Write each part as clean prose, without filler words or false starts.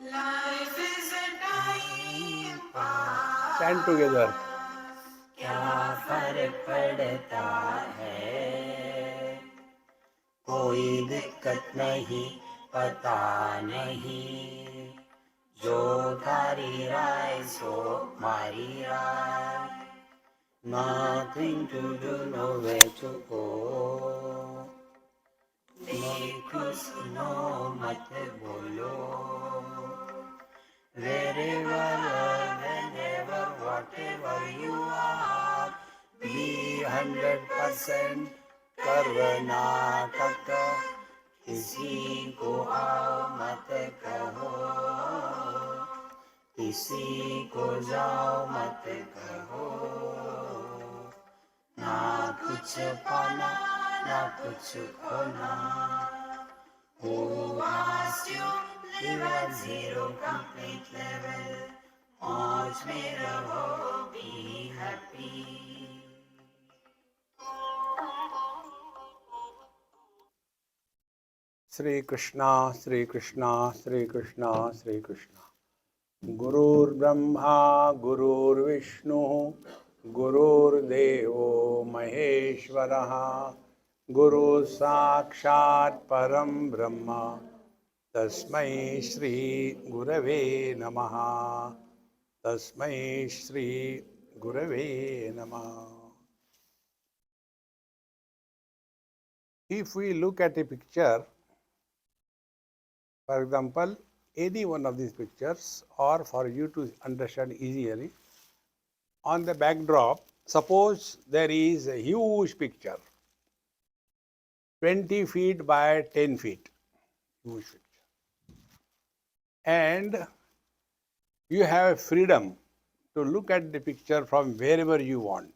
Life is a time pass. Stand together. क्या फर्क पड़ता है, कोई दिक्कत नहीं, पता नहीं, जो थारी राय सो मारी राय. Nothing to do, nowhere to go. देखो सुनो मत बोलो. Wherever, whenever, whatever you are, be 100% Karnataka. किसी को आओ मत कहो, किसी को जाओ मत कहो. ना कुछ पाना, ना कुछ खोना. Who asked you live at zero complete level? मौज में रहो, be happy. Sri Krishna, Sri Krishna, Sri Krishna, Sri Krishna. Gurur Brahma, Gurur Vishnu, Gurur Devo Maheshwaraha, Guru Sakshat Param Brahma, Tasmai Shri Gurave Namaha, Tasmai Shri Gurave Namaha. If we look at a picture, for example, any one of these pictures, or for you to understand easily, on the backdrop, suppose there is a huge picture, 20 feet by 10 feet, huge picture. And you have freedom to look at the picture from wherever you want.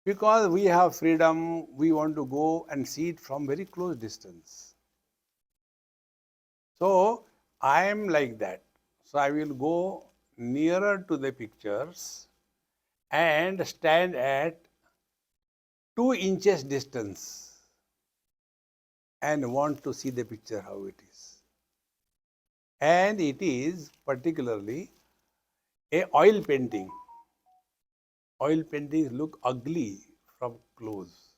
Because we have freedom, we want to go and see it from very close distance. So I am like that. So I will go nearer to the pictures and stand at 2 inches distance and want to see the picture how it is. And it is particularly a oil painting. Oil paintings look ugly from close.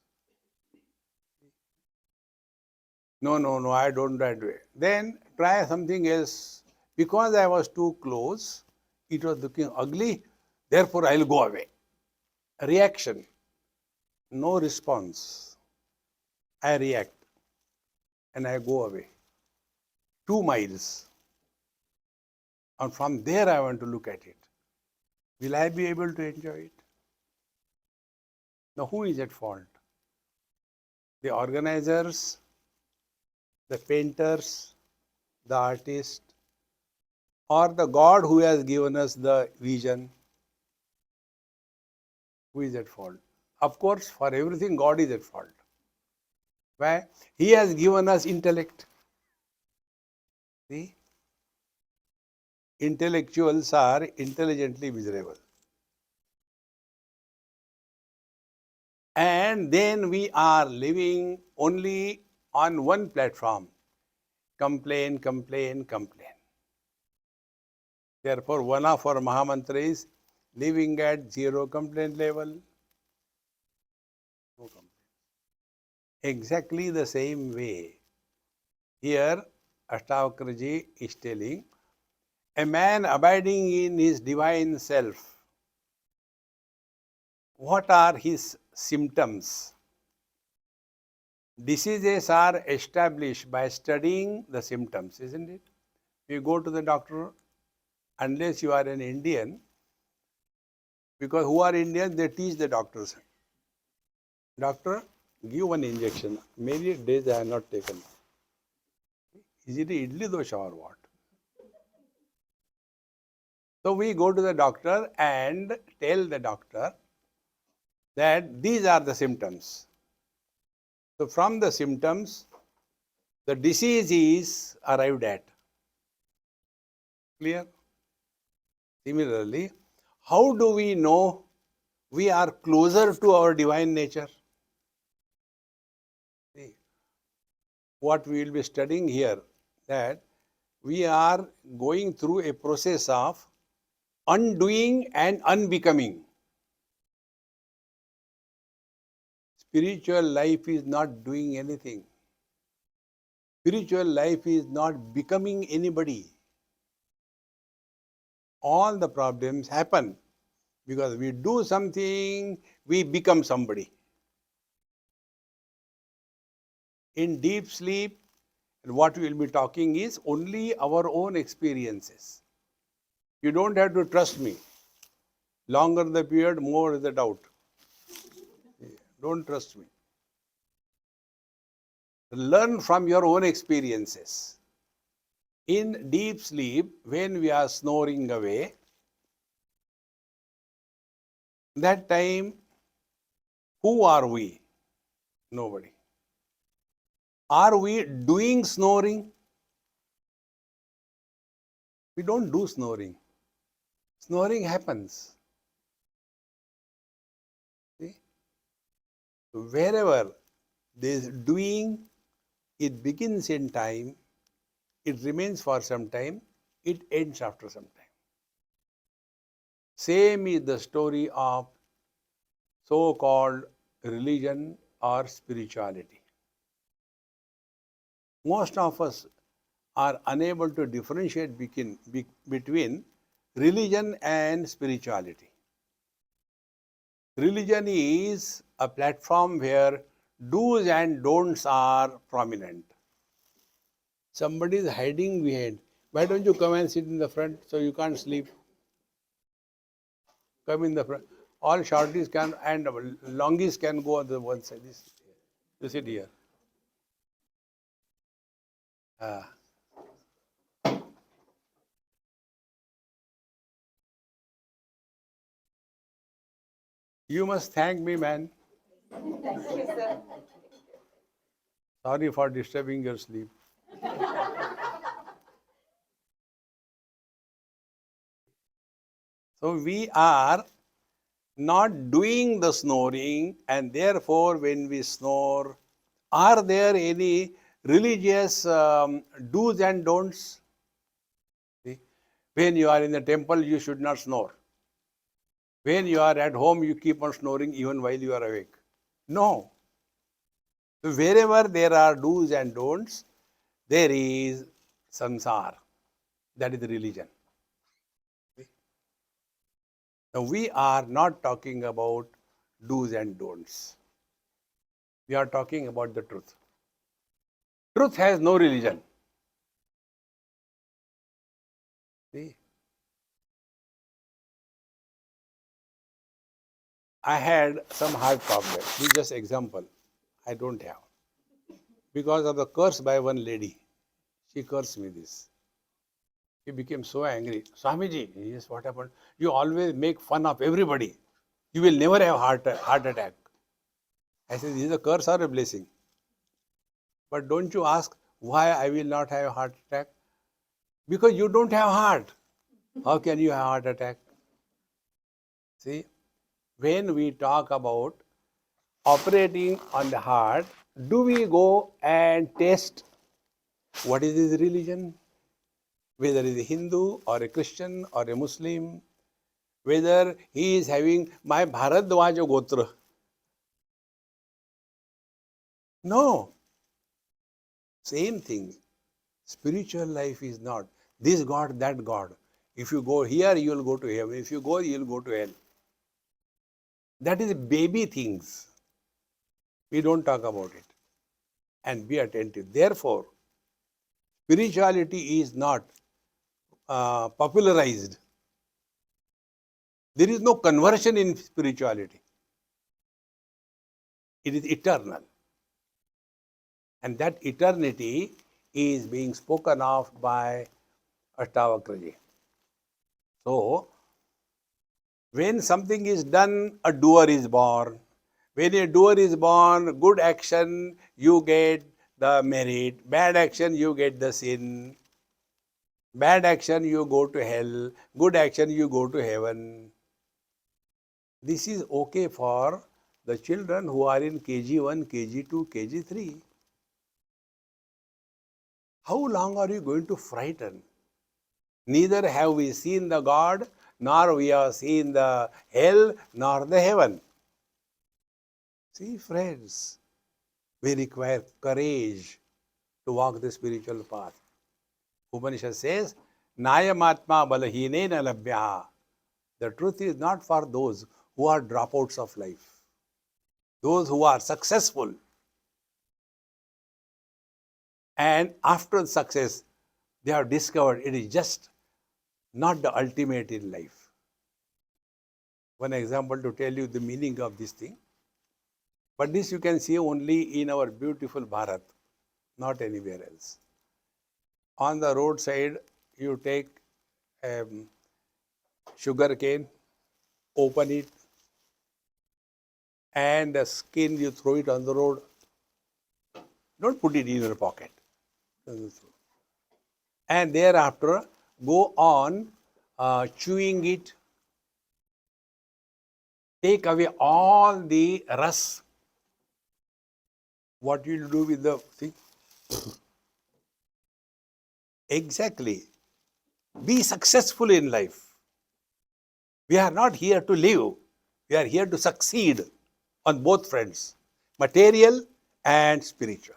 No, I don't that way. Then try something else. Because I was too close, it was looking ugly, therefore I will go away. Reaction. No response. I react and I go away. 2 miles. And from there I want to look at it. Will I be able to enjoy it? Now who is at fault? The organizers, the painters, the artist, or the God who has given us the vision? Who is at fault? Of course, for everything God is at fault. Why? He has given us intellect. See? Intellectuals are intelligently miserable. And then we are living only on one platform. Complain, complain, complain. Therefore, one of our Mahamantra is living at zero complaint level. No complaint. Exactly the same way. Here, Ashtavakra ji is telling, a man abiding in his divine self, what are his symptoms? Diseases are established by studying the symptoms, isn't it? You go to the doctor, unless you are an Indian, because who are Indians, they teach the doctors. Doctor, give one injection. Many days I have not taken. Is it idli dosha or what? So we go to the doctor and tell the doctor that these are the symptoms. So from the symptoms, the disease is arrived at. Clear? Similarly, how do we know we are closer to our divine nature? See, what we will be studying here, that we are going through a process of undoing and unbecoming. Spiritual life is not doing anything. Spiritual life is not becoming anybody. All the problems happen because we do something, we become somebody. In deep sleep, what we will be talking is only our own experiences. You don't have to trust me. Longer the period, more the doubt. Don't trust me. Learn from your own experiences. In deep sleep, when we are snoring away, that time, who are we? Nobody. Are we doing snoring? We don't do snoring. Snoring happens. See? Wherever there is doing, it begins in time, it remains for some time, it ends after some time. Same is the story of so-called religion or spirituality. Most of us are unable to differentiate between religion and spirituality. Religion is a platform where do's and don'ts are prominent. Somebody is hiding behind. Why don't you come and sit in the front so you can't sleep? Come in the front. All shorties can and longies can go on the one side. You sit here. Ah. You must thank me, man. Thank you, sir. Sorry for disturbing your sleep. So we are not doing the snoring, and therefore when we snore, are there any religious do's and don'ts? See? When you are in the temple, you should not snore. When you are at home, you keep on snoring even while you are awake. No. So wherever there are do's and don'ts, there is samsara. That is the religion. Now we are not talking about do's and don'ts. We are talking about the truth. Truth has no religion. See? I had some heart problem. This is just example. I don't have. Because of the curse by one lady. She cursed me this. He became so angry. Swamiji, yes, what happened? You always make fun of everybody. You will never have heart attack. I said, this is a curse or a blessing? But don't you ask why I will not have a heart attack? Because you don't have heart. How can you have heart attack? See, when we talk about operating on the heart, do we go and test what is his religion? Whether he is a Hindu or a Christian or a Muslim, whether he is having my Bharadwaja Gotra. No. Same thing. Spiritual life is not this God, that God. If you go here, you will go to heaven. If you go, you will go to hell. That is baby things. We don't talk about it. And be attentive. Therefore, spirituality is not popularized. There is no conversion in spirituality. It is eternal. And that eternity is being spoken of by Ashtavakra. So, when something is done, a doer is born. When a doer is born, good action, you get the merit. Bad action, you get the sin. Bad action, you go to hell. Good action, you go to heaven. This is okay for the children who are in KG1, KG2, KG3. How long are you going to frighten? Neither have we seen the God, nor we have seen the hell, nor the heaven. See, friends, we require courage to walk the spiritual path. Upanishad says, Nayamatma balahinena labhyaha. The truth is not for those who are dropouts of life. Those who are successful. And after success, they have discovered it is just not the ultimate in life. One example to tell you the meaning of this thing. But this you can see only in our beautiful Bharat, not anywhere else. On the roadside, you take sugar cane, open it, and the skin you throw it on the road. Don't put it in your pocket. And thereafter, go on chewing it. Take away all the rust. What will you do with the thing? Exactly. Be successful in life. We are not here to live. We are here to succeed on both fronts, material and spiritual.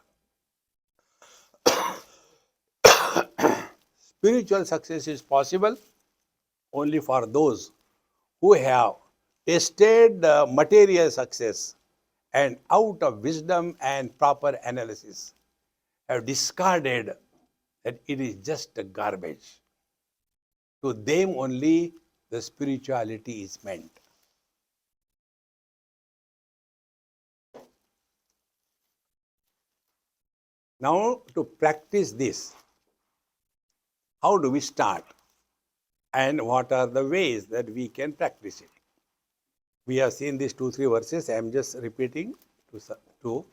Spiritual success is possible only for those who have tasted the material success and out of wisdom and proper analysis have discarded that it is just a garbage. To them only the spirituality is meant. Now, to practice this, how do we start? And what are the ways that we can practice it? We have seen these 2-3 verses. I am just repeating to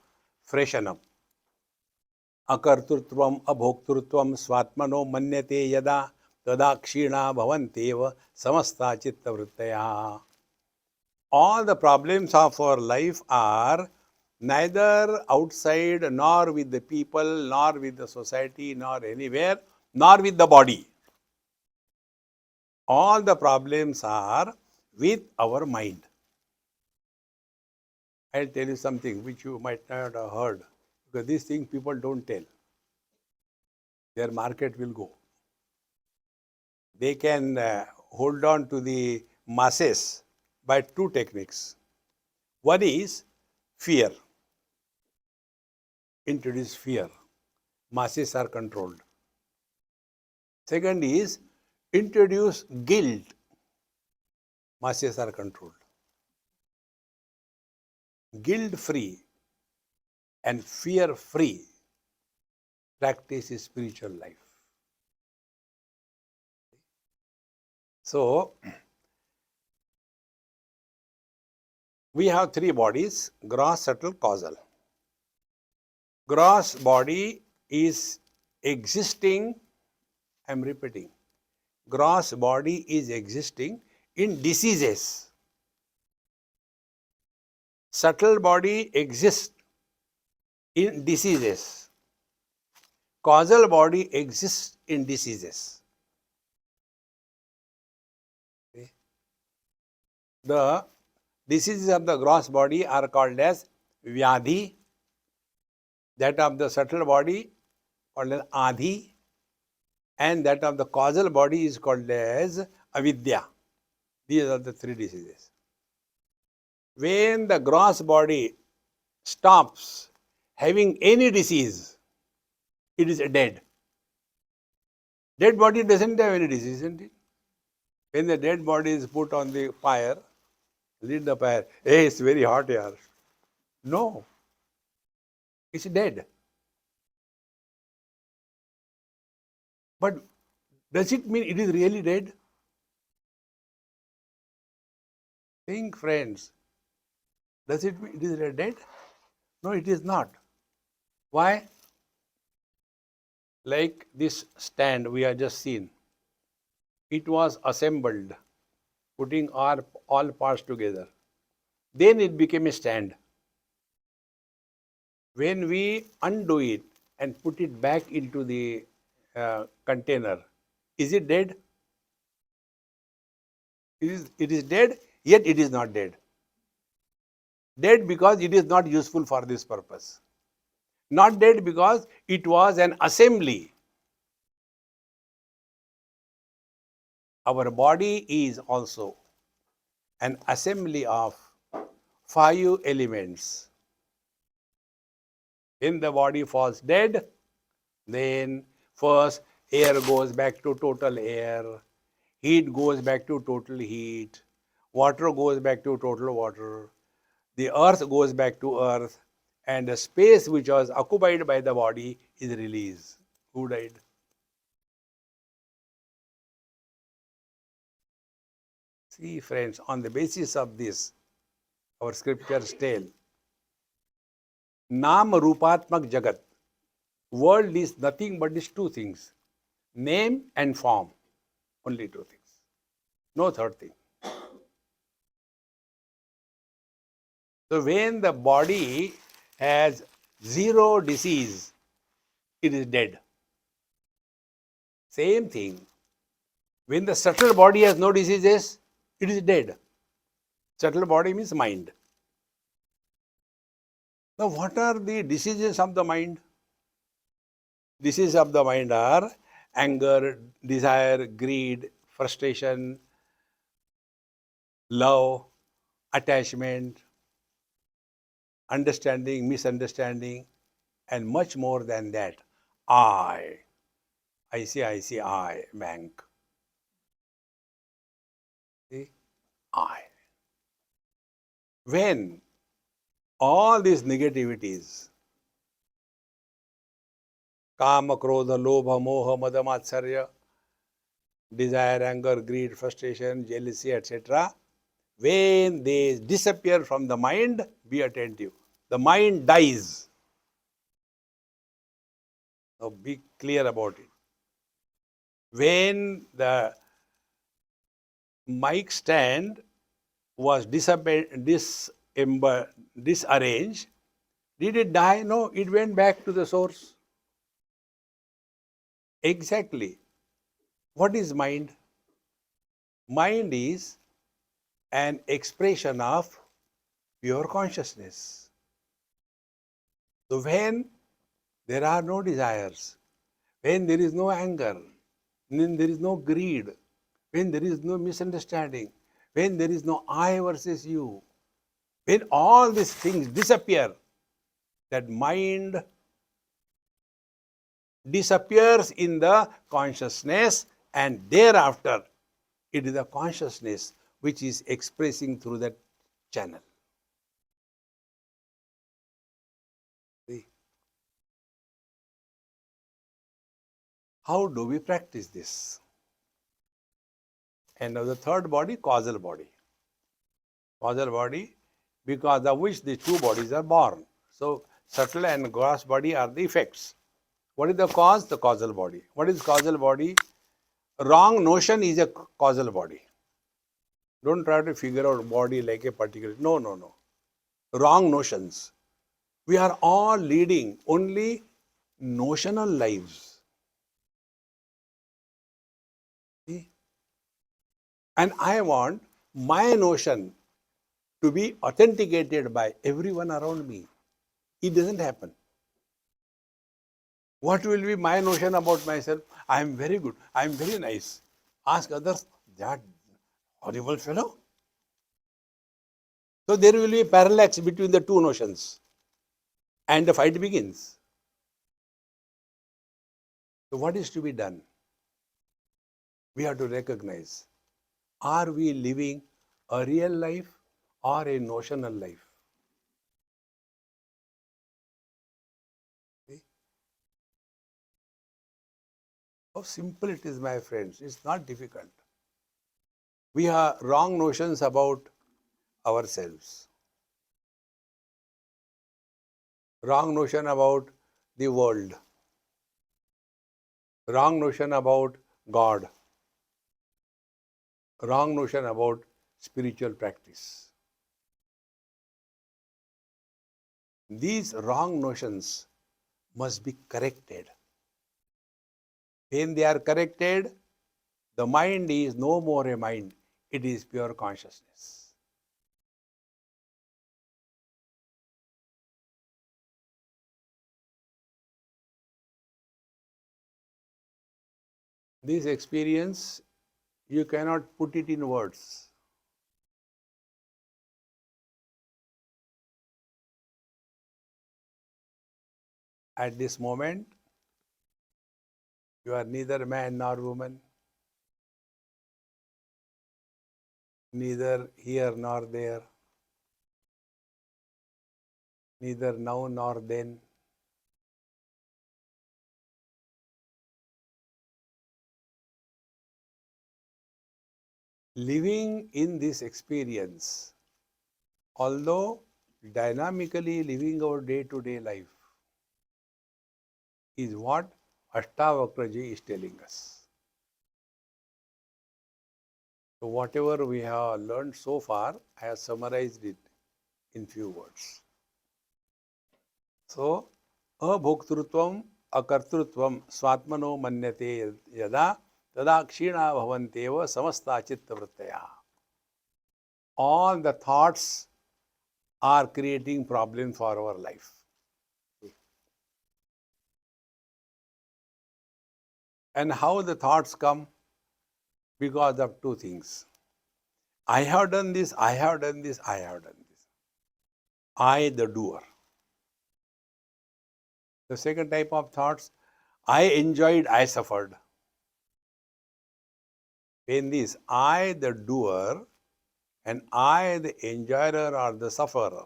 freshen up. Akarturtvam abhokturtvam swatmano manyate yada tada kshina bhavanteva samasta chitta vrittaya. All the problems of our life are neither outside, nor with the people, nor with the society, nor anywhere, nor with the body. All the problems are with our mind. I'll tell you something which you might not have heard, because these things people don't tell. Their market will go. They can hold on to the masses by 2 techniques. One is fear. Introduce fear. Masses are controlled. Second is introduce guilt. Masses are controlled. Guilt-free and fear-free practice is spiritual life. So, we have 3 bodies: gross, subtle, causal. Gross body is existing, I am repeating, gross body is existing in diseases. Subtle body exists in diseases. Causal body exists in diseases. Okay. The diseases of the gross body are called as vyadhi. That of the subtle body called as adhi. And that of the causal body is called as avidya. These are the 3 diseases. When the gross body stops having any disease, it is dead. Dead body doesn't have any disease, isn't it? When the dead body is put on the fire, lit the fire, hey, it's very hot here. No, it's dead. But does it mean it is really dead? Think, friends. Does it mean it is dead? No, it is not. Why? Like this stand we have just seen. It was assembled, putting all parts together. Then it became a stand. When we undo it and put it back into the container, is it dead? It is dead, yet it is not dead. Dead because it is not useful for this purpose. Not dead because it was an assembly. Our body is also an assembly of 5 elements. When the body falls dead, then first air goes back to total air, heat goes back to total heat, water goes back to total water, the earth goes back to earth, and the space which was occupied by the body is released. Who died? See, friends, on the basis of this, our scriptures tell, Nam Rupatmak Jagat. World is nothing but these 2 things, name and form. Only 2 things. No third thing. So when the body has 0 disease, it is dead. Same thing. When the subtle body has no diseases, it is dead. Subtle body means mind. Now, what are the diseases of the mind? Diseases of the mind are anger, desire, greed, frustration, love, attachment, understanding, misunderstanding, and much more than that. ICICI Bank. See? I. When all these negativities, Kama, Krodha, Lobha, Moha, Mada, Matsarya, desire, anger, greed, frustration, jealousy, etc., when they disappear from the mind, be attentive. The mind dies. Now be clear about it. When the mic stand was disarranged, did it die? No, it went back to the source. Exactly. What is mind? Mind is an expression of pure consciousness. So when there are no desires, when there is no anger, when there is no greed, when there is no misunderstanding, when there is no I versus you, when all these things disappear, that mind disappears in the consciousness, and thereafter it is the consciousness which is expressing through that channel. See? How do we practice this? And now the third body, causal body. Causal body, because of which the 2 bodies are born. So subtle and gross body are the effects. What is the cause? The causal body. What is causal body? Wrong notion is a causal body. Don't try to figure out body like a particular. No, no, no. Wrong notions. We are all leading only notional lives. See? And I want my notion to be authenticated by everyone around me. It doesn't happen. What will be my notion about myself? I am very good. I am very nice. Ask others, that horrible fellow. So there will be a parallax between the 2 notions, and the fight begins. So what is to be done? We have to recognize, are we living a real life or a notional life? See? How simple it is, my friends. It's not difficult. We have wrong notions about ourselves, wrong notion about the world, wrong notion about God, wrong notion about spiritual practice. These wrong notions must be corrected. When they are corrected, the mind is no more a mind, it is pure consciousness. This experience, you cannot put it in words. At this moment, you are neither man nor woman, neither here nor there, neither now nor then. Living in this experience, although dynamically living our day-to-day life, is what Ashtavakra is telling us. So whatever we have learned so far, I have summarized it in few words. So, abhoktrutvam akartrutvam swatmano manyate yada tada kshina bhavanteva samasta chitta vrittaya. All the thoughts are creating problems for our life. And how the thoughts come? Because of two things. I have done this, I have done this, I have done this. I, the doer. The second type of thoughts, I enjoyed, I suffered. When this I, the doer, and I, the enjoyer or the sufferer,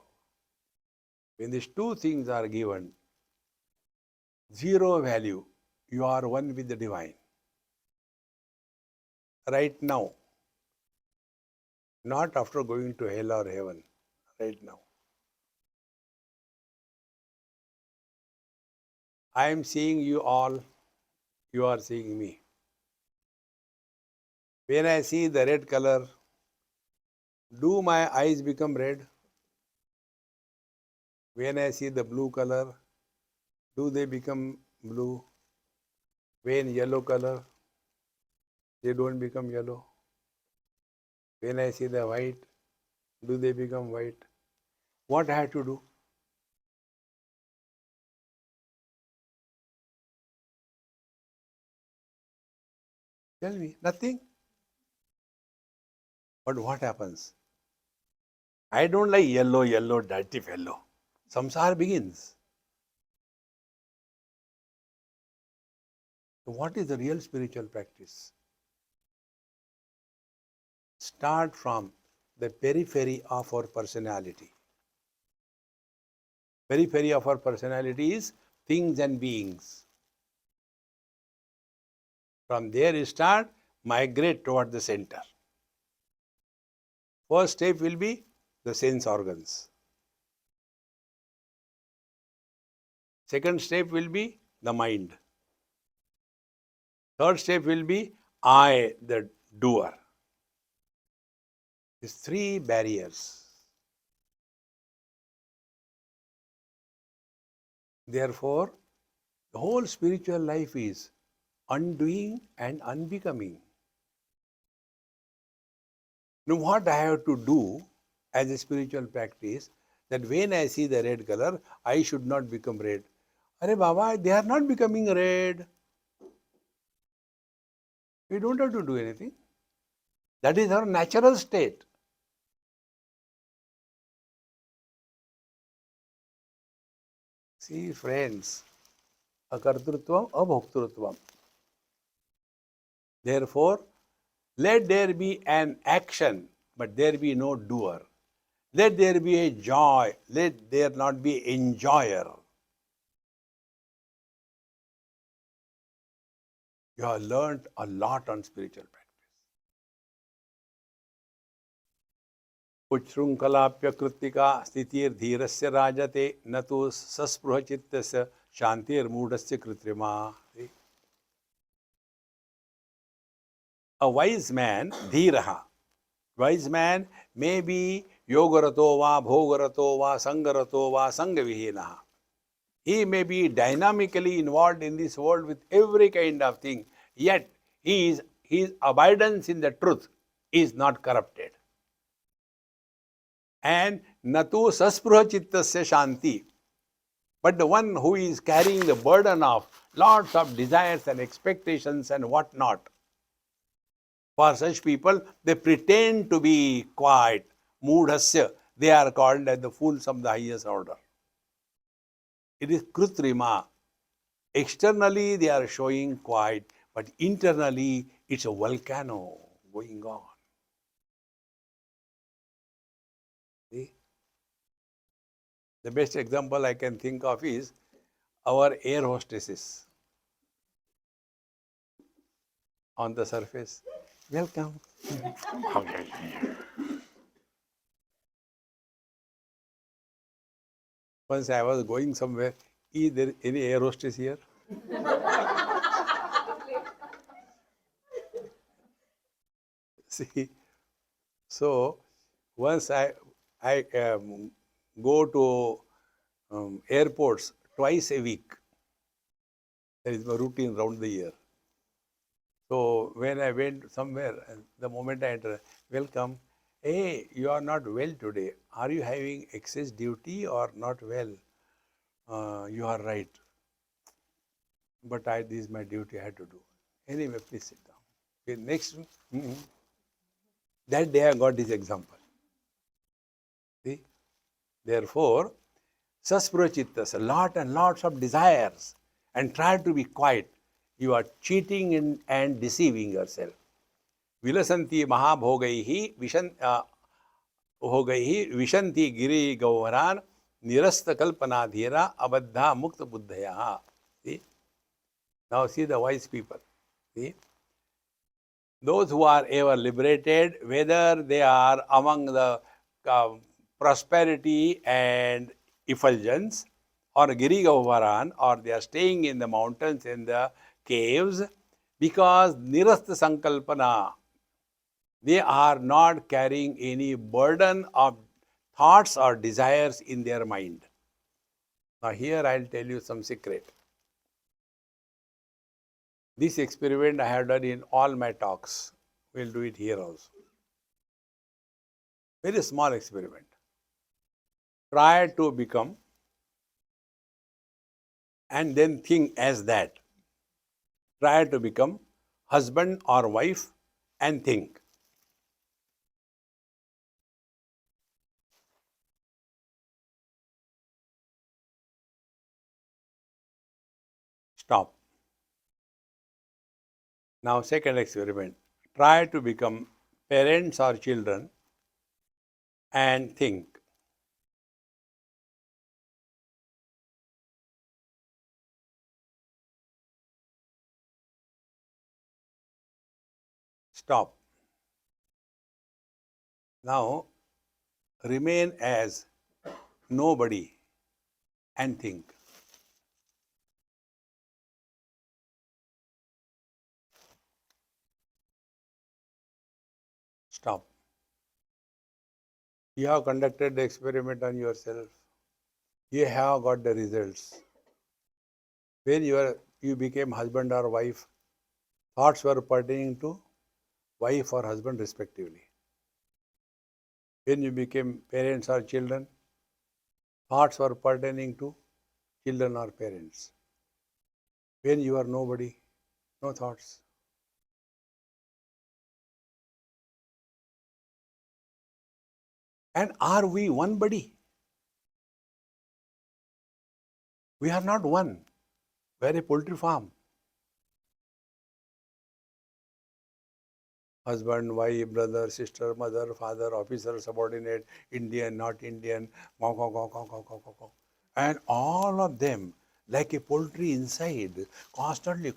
when these two things are given, zero value, you are one with the divine. Right now, not after going to hell or heaven, right now. I am seeing you all, you are seeing me. When I see the red color, do my eyes become red? When I see the blue color, do they become blue? When yellow color, they don't become yellow. When I see the white, do they become white? What I have to do? Tell me, nothing. But what happens? I don't like yellow, yellow, dirty fellow. Samsara begins. So what is the real spiritual practice? Start from the periphery of our personality. Periphery of our personality is things and beings. From there you start, migrate toward the center. First step will be the sense organs. Second step will be the mind. Third step will be I, the doer. These three barriers. Therefore, the whole spiritual life is undoing and unbecoming. Now, what I have to do as a spiritual practice, that when I see the red color, I should not become red. Arey Baba, they are not becoming red. We don't have to do anything. That is our natural state. See, friends, akartrutvam, abhoktrutvam. Therefore, let there be an action, but there be no doer. Let there be a joy, let there not be enjoyer. You have learned a lot on spiritual practice. Uchrunkalapya kritika stitir dhirasya rajate natu saspruha chittasya shantir mudasya kritrima. A wise man, dhiraha. Wise man may be yogarato va, bhogarato va, sangarato va, sangavihinaha. He may be dynamically involved in this world with every kind of thing, yet his abidance in the truth is not corrupted. And natu saspruha chittasya shanti. But the one who is carrying the burden of lots of desires and expectations and what not, for such people, they pretend to be quiet. Moodhasya, they are called as the fools of the highest order. It is krutrima. Externally, they are showing quiet, but internally, it's a volcano going on. See? The best example I can think of is our air hostesses. On the surface, welcome. Once I was going somewhere, is there any air hostess here? See, so once I go to airports twice a week. That is my routine round the year. So when I went somewhere, the moment I enter, welcome. Hey, you are not well today. Are you having excess duty or not well? You are right. But this is my duty, I had to do. Anyway, please sit down. Okay, next. That day I got this example. See? Therefore, saspurachittas, lot and lots of desires, and try to be quiet. You are cheating and deceiving yourself. Vilasanti mahabhogaihi vishanti giri gauharan nirasta kalpana dhira abadha mukta buddhaya. See? Now see the wise people. See? Those who are ever liberated, whether they are among the prosperity and effulgence, or Girigavaran, or they are staying in the mountains, in the caves, because Nirastha Sankalpana, they are not carrying any burden of thoughts or desires in their mind. Now here I will tell you some secret. This experiment I have done in all my talks. We will do it here also. Very small experiment. Try to become and then think as that. Try to become husband or wife and think. Stop. Now second experiment. Try to become parents or children and think. Stop. Now remain as nobody and think. Stop. You have conducted the experiment on yourself. You have got the results. When you became husband or wife, thoughts were pertaining to wife or husband respectively. When you became parents or children, thoughts were pertaining to children or parents. When you are nobody, no thoughts. And are we one body? We are not one. We are a poultry farm. Husband, wife, brother, sister, mother, father, officer, subordinate, Indian, not Indian, and all of them like a poultry inside, constantly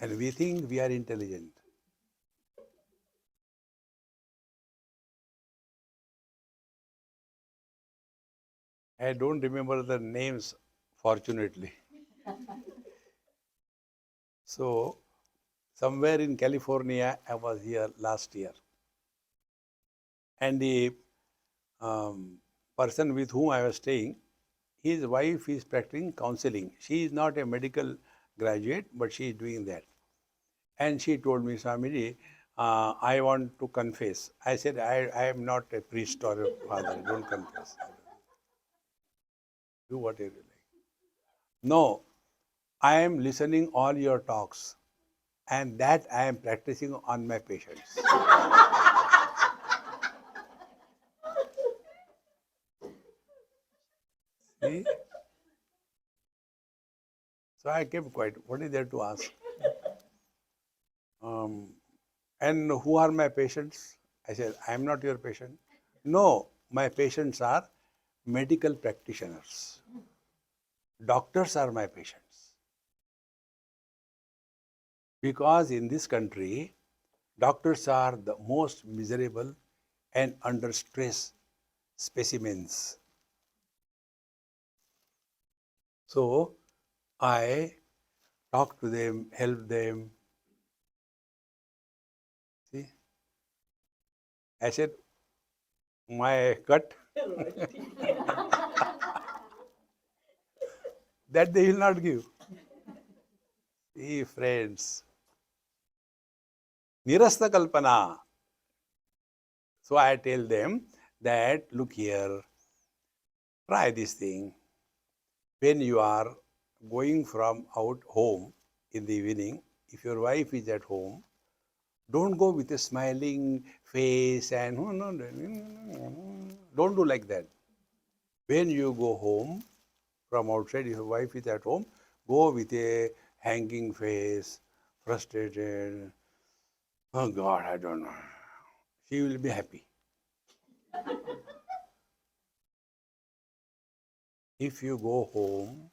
and we think we are intelligent. I don't remember the names, fortunately. So, Somewhere in California, I was here last year. And the person with whom I was staying, his wife is practicing counseling. She is not a medical graduate, but she is doing that. And she told me, Swamiji, I want to confess. I said, I am not a priest or a father. Don't confess. Do whatever you like. No, I am listening all your talks, and that I am practicing on my patients. See? So I kept quiet. What is there to ask? And who are my patients? I said, I am not your patient. No, my patients are medical practitioners. Doctors are my patients. Because in this country, doctors are the most miserable and under stress specimens. So I talk to them, help them. See, I said, my cut, that they will not give. See, friends, nirasta kalpana. So I tell them that, look here, try this thing. When you are going from out home in the evening, if your wife is at home, don't go with a smiling face and don't do like that. When you go home from outside, if your wife is at home, go with a hanging face, frustrated. Oh God, I don't know. She will be happy. If you go home,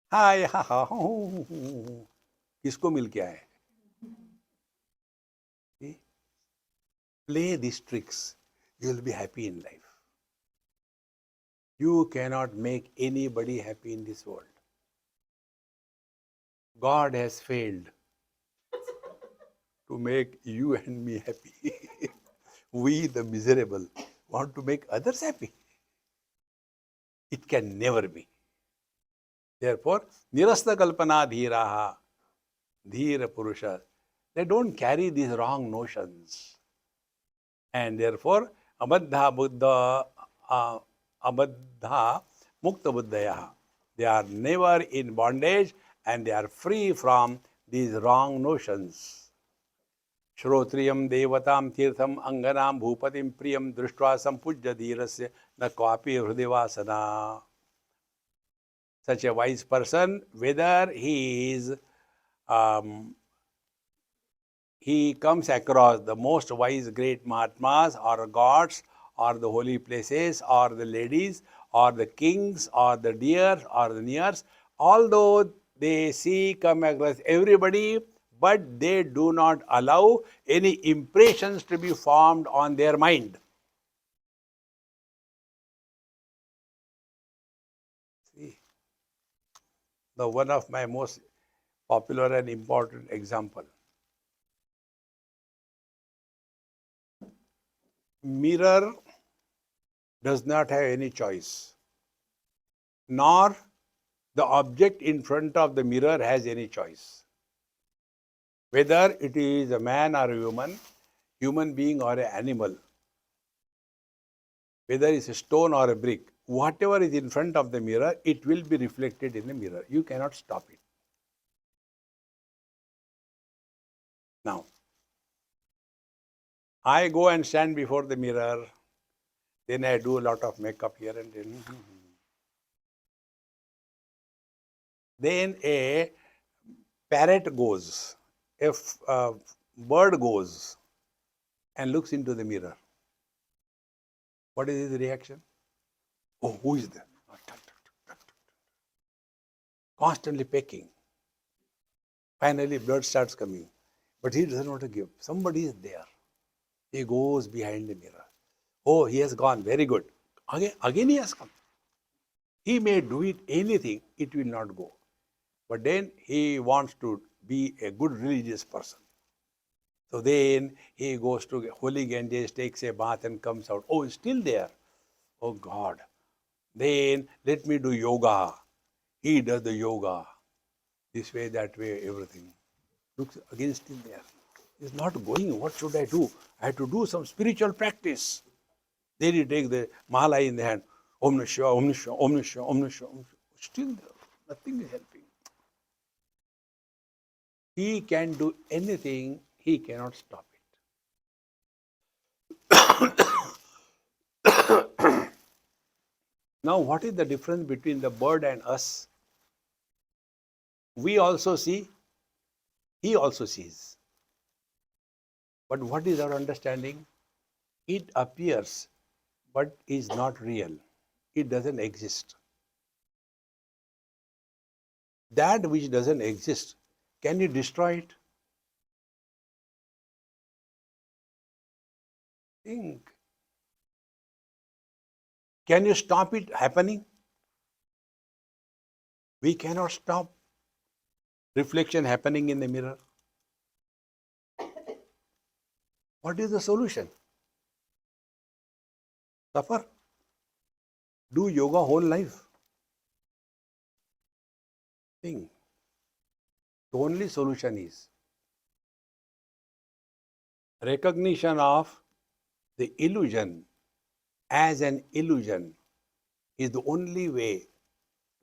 hi, ha, ha, किसको मिल के आए? See? Play these tricks. You will be happy in life. You cannot make anybody happy in this world. God has failed to make you and me happy. We, the miserable, want to make others happy. It can never be. Therefore, nirasta kalpana dhiraha, dhira purusha. They don't carry these wrong notions. And therefore, abadha buddha, abadha mukta buddhaya. They are never in bondage and they are free from these wrong notions. Shrotriyam devatam tirtham anganam bhupatim priyam drishtva sampujya dhirasya na kapi hridivasana. Such a wise person, whether he comes across the most wise great Mahatmas or gods or the holy places or the ladies or the kings or the deers or the nears, although they see come across everybody, but they do not allow any impressions to be formed on their mind. See, the one of my most popular and important example. Mirror does not have any choice, nor the object in front of the mirror has any choice. Whether it is a man or a woman, human being or an animal, whether it's a stone or a brick, whatever is in front of the mirror, it will be reflected in the mirror. You cannot stop it. Now, I go and stand before the mirror, then I do a lot of makeup here and then. Then a parrot goes, a bird goes and looks into the mirror. What is his reaction? Oh, who is there? Constantly pecking. Finally, blood starts coming. But he doesn't want to give. Somebody is there. He goes behind the mirror. Oh, he has gone. Very good. Again he has come. He may do it anything, it will not go. But then he wants to be a good religious person. So then he goes to Holy Ganges, takes a bath and comes out. Oh, it's still there. Oh God. Then let me do yoga. He does the yoga. This way, that way, everything. Looks again still there. It's not going. What should I do? I have to do some spiritual practice. Then he takes the mala in the hand. Om Namah Shivaya, Om Namah Shivaya, Om Namah Shivaya, Om Namah Shivaya, Om Namah Shivaya. Still there. Nothing is helping. He can do anything. He cannot stop it. Now, what is the difference between the bird and us? We also see, he also sees. But what is our understanding? It appears, but is not real. It doesn't exist. That which doesn't exist, can you destroy it? Think. Can you stop it happening? We cannot stop reflection happening in the mirror. What is the solution? Suffer. Do yoga whole life. Think. The only solution is recognition of the illusion as an illusion is the only way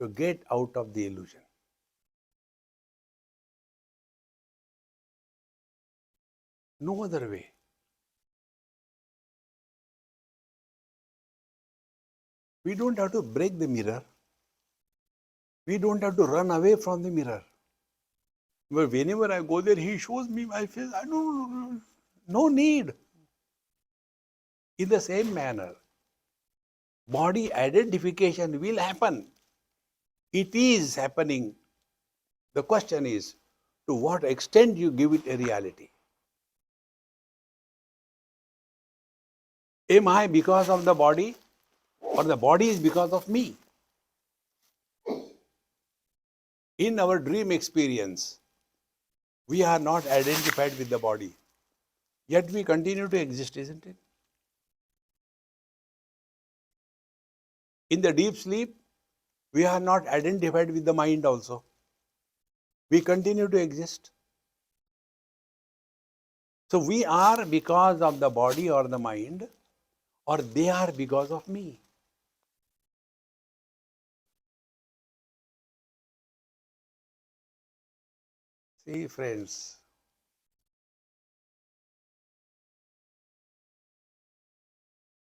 to get out of the illusion. No other way. We don't have to break the mirror. We don't have to run away from the mirror. But whenever I go there, he shows me my face. I don't, no need. In the same manner, body identification will happen. It is happening. The question is, to what extent you give it a reality. Am I because of the body, or the body is because of me? In our dream experience, we are not identified with the body. Yet we continue to exist, isn't it? In the deep sleep, we are not identified with the mind also. We continue to exist. So we are because of the body or the mind, or they are because of me. See, friends,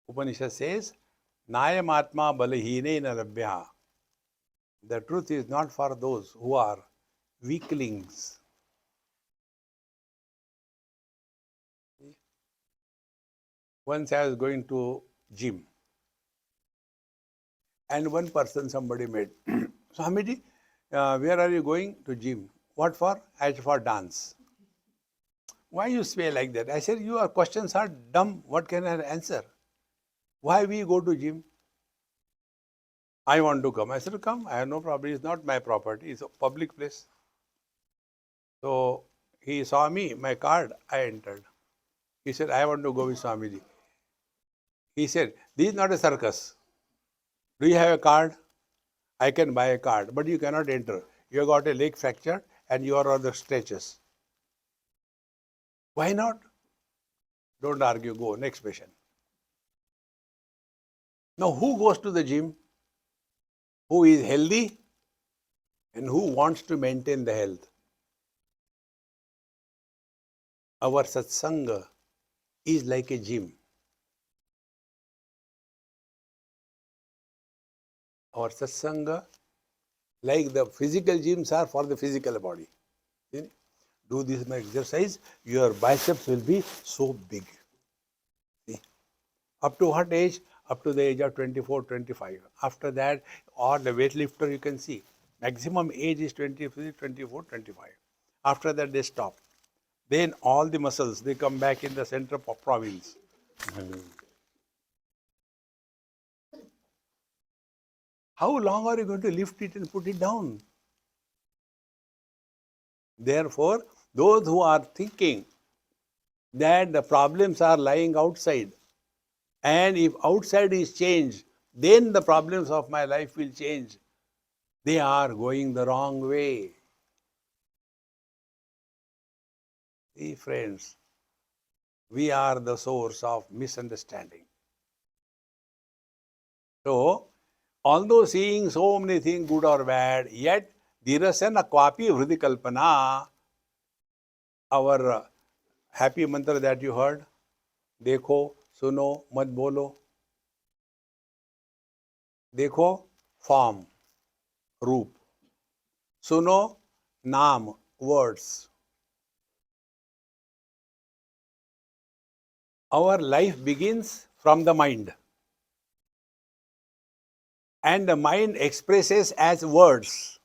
Upanishad says, Nayam Atma Balahine na Labhya. The truth is not for those who are weaklings. Once I was going to gym, and one person somebody met, Swamiji, where are you going? To gym. What for? As for dance. Why you say like that? I said, your questions are dumb. What can I answer? Why we go to gym? I want to come. I said, come. I have no problem. It's not my property. It's a public place. So he saw me, my card. I entered. He said, I want to go with Swamiji. He said, this is not a circus. Do you have a card? I can buy a card, but you cannot enter. You have got a leg fracture and you are on the stretches. Why not? Don't argue. Go. Next patient. Now, who goes to the gym? Who is healthy and who wants to maintain the health? Our satsanga is like a gym. Our satsanga, like the physical gyms are for the physical body. Do this exercise, your biceps will be so big. See? Up to what age? Up to the age of 24, 25. After that, or the weightlifter you can see, maximum age is 23, 24, 25. After that, they stop. Then all the muscles, they come back in the center of province. How long are you going to lift it and put it down? Therefore, those who are thinking that the problems are lying outside, and if outside is changed, then the problems of my life will change, they are going the wrong way. See, friends, we are the source of misunderstanding. So, although seeing so many things, good or bad, yet dhirasana kwapi hridi kalpana, our happy mantra that you heard, देखो, सुनो, मत बोलो. देखो, form, रूप. सुनो, नाम, words. Our life begins from the mind. And the mind expresses as words.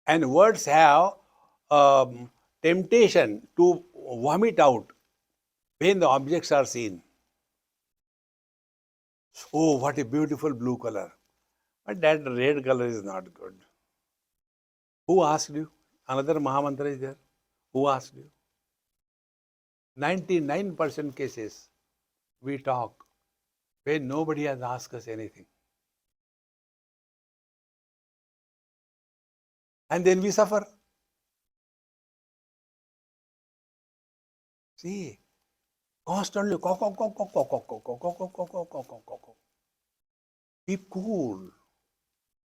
And words have temptation to vomit out when the objects are seen. Oh, what a beautiful blue color. But that red color is not good. Who asked you? Another Mahamantra is there. Who asked you? 99% cases we talk when nobody has asked us anything. And then we suffer. See, constantly, keep cool.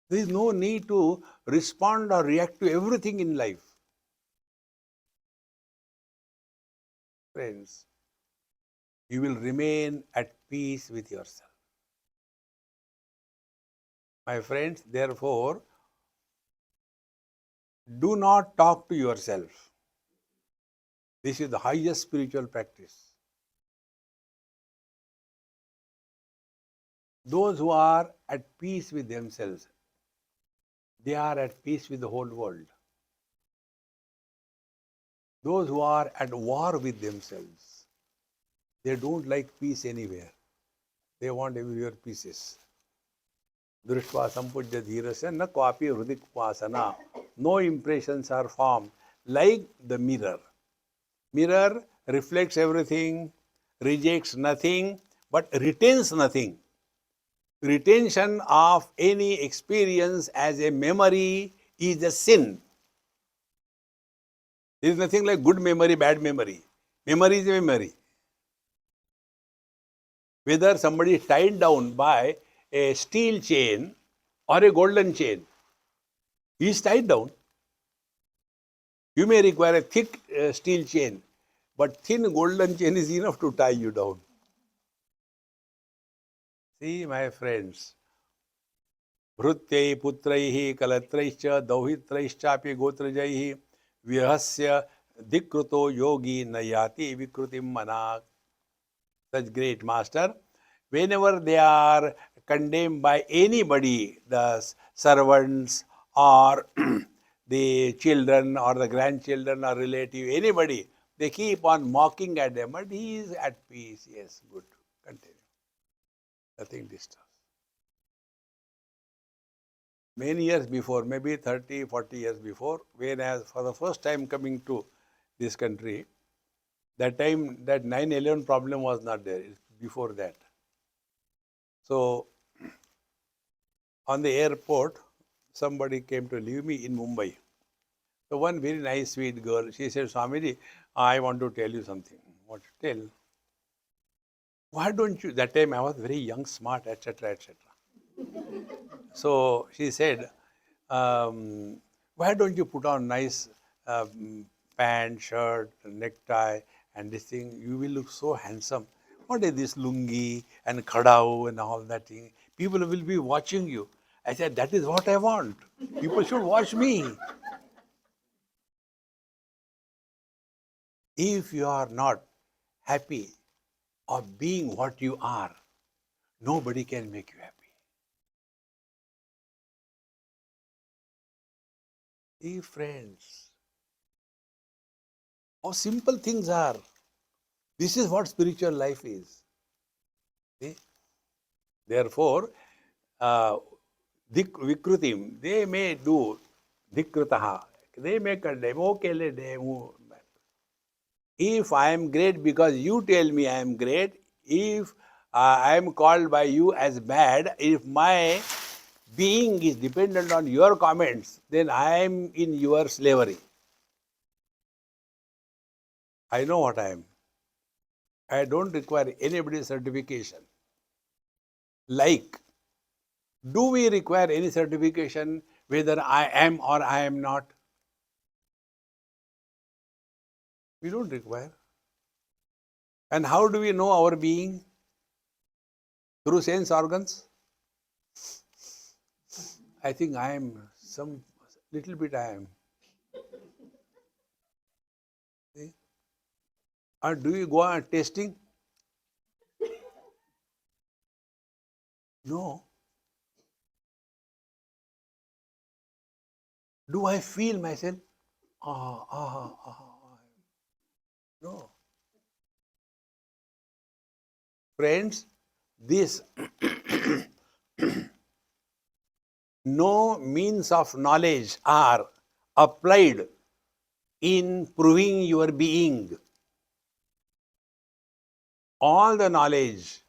There is no need to respond or react to everything in life. Friends, you will remain at peace with yourself. My friends, therefore, do not talk to yourself. This is the highest spiritual practice. Those who are at peace with themselves, they are at peace with the whole world. Those who are at war with themselves, they don't like peace anywhere. They want everywhere pieces. Drishtva sampujya dhirasya na kwapi hrudik vasana. No impressions are formed like the mirror. Mirror reflects everything, rejects nothing, but retains nothing. Retention of any experience as a memory is a sin. There is nothing like good memory, bad memory. Memory is a memory. Whether somebody is tied down by a steel chain or a golden chain, he is tied down. You may require a thick steel chain, but thin golden chain is enough to tie you down. See, my friends, भृत्यै पुत्रैः कलत्रैश्च दौहित्रैश्चापि गोत्रजैः विहस्य धिकृतो योगी न याति विकृतिं मनाक्. Such great master, whenever they are condemned by anybody, the servants or the children or the grandchildren or relative, anybody, they keep on mocking at them, but he is at peace. Yes, good, continue. Nothing disturbs. Many years before, maybe 30, 40 years before, when I was for the first time coming to this country, that time that 9/11 problem was not there, before that. So, on the airport, somebody came to leave me in Mumbai. So, one very nice, sweet girl, she said, Swamiji, I want to tell you something. What to tell? Why don't you, that time I was very young, smart, etc., etc. So, she said, why don't you put on nice pant, shirt, necktie, and this thing? You will look so handsome. What is this lungi and khadao and all that thing? People will be watching you. I said, that is what I want. People should watch me. If you are not happy of being what you are, nobody can make you happy. Hey friends, how simple things are. This is what spiritual life is. See? Therefore, Vikrutim, they may do Dhikritaha. They may condemn. Okay, let them. If I am great because you tell me I am great, if I am called by you as bad, if my being is dependent on your comments, then I am in your slavery. I know what I am. I don't require anybody's certification. Like, do we require any certification whether I am or I am not? We don't require. And how do we know our being? Through sense organs? I think I am some little bit I am. See? Or do you go on testing? No. Do I feel myself? No. Friends, this no means of knowledge are applied in proving your being. All the knowledge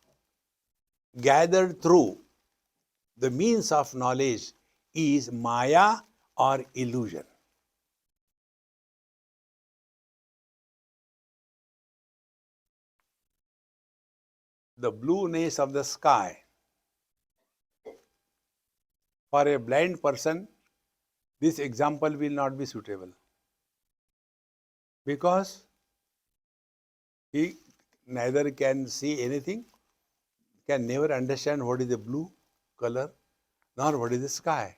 gathered through the means of knowledge is Maya or illusion. The blueness of the sky. For a blind person, this example will not be suitable because he neither can see anything, can never understand what is the blue color, nor what is the sky.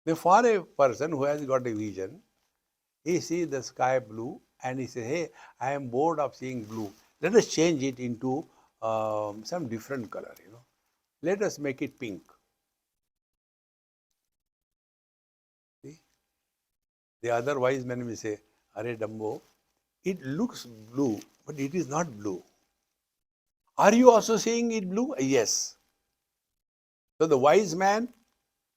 Now, for a person who has got a vision, he sees the sky blue and he says, hey, I am bored of seeing blue. Let us change it into some different color, Let us make it pink. See? The other wise men will say, Are Dumbo, it looks blue, but it is not blue. Are you also seeing it blue? Yes. So the wise man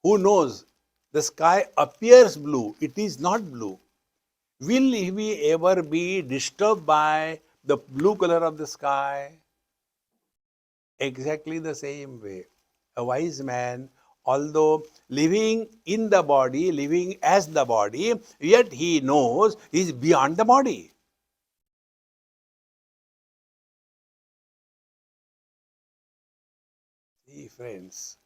who knows the sky appears blue, it is not blue. Will he ever be disturbed by the blue color of the sky? Exactly the same way. A wise man, although living in the body, living as the body, yet he knows he is beyond the body. See, friends,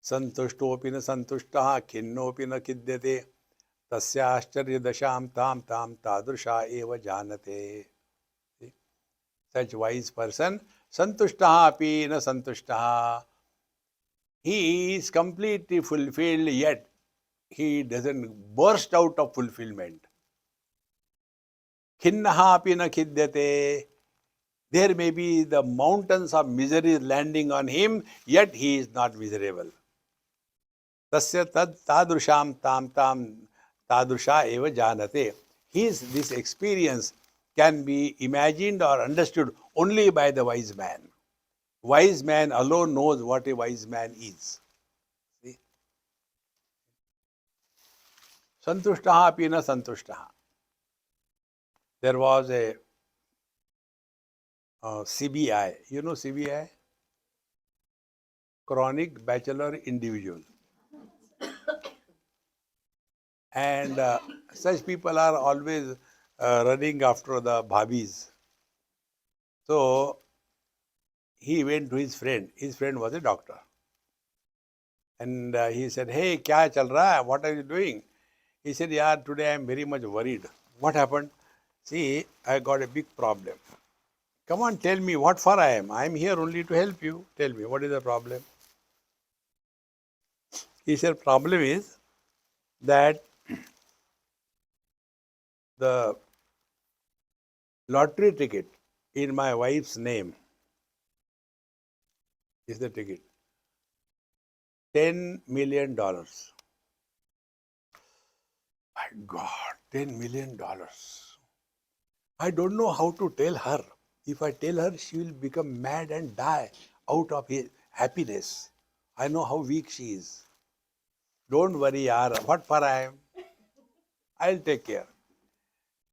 संतुष्टोपि न संतुष्टः खिन्नोपि न खिद्यते तस्याश्चर्य दशाम ताम ताम तादृशा एव जानते. Such wise person, santushtaha api na santushtaha. He is completely fulfilled, yet he doesn't burst out of fulfillment. Khinnaha api na khidyate. There may be the mountains of misery landing on him, yet he is not miserable. Tasya tad tadrusham tam tam tadrusha eva janate. This experience can be imagined or understood only by the wise man. Wise man alone knows what a wise man is. See? Santushtaha api na santushtaha. There was a CBI. You know CBI? Chronic Bachelor Individual. And such people are always running after the bhabis. So he went to his friend. His friend was a doctor. And he said, hey, kya chal raha hai? What are you doing? He said, yeah, today I am very much worried. What happened? See, I got a big problem. Come on, tell me what for I am. I am here only to help you. Tell me, what is the problem? He said, problem is that the lottery ticket in my wife's name is the ticket. $10 million. My God, $10 million. I don't know how to tell her. If I tell her, she will become mad and die out of happiness. I know how weak she is. Don't worry, yaar. What for I am? I'll take care.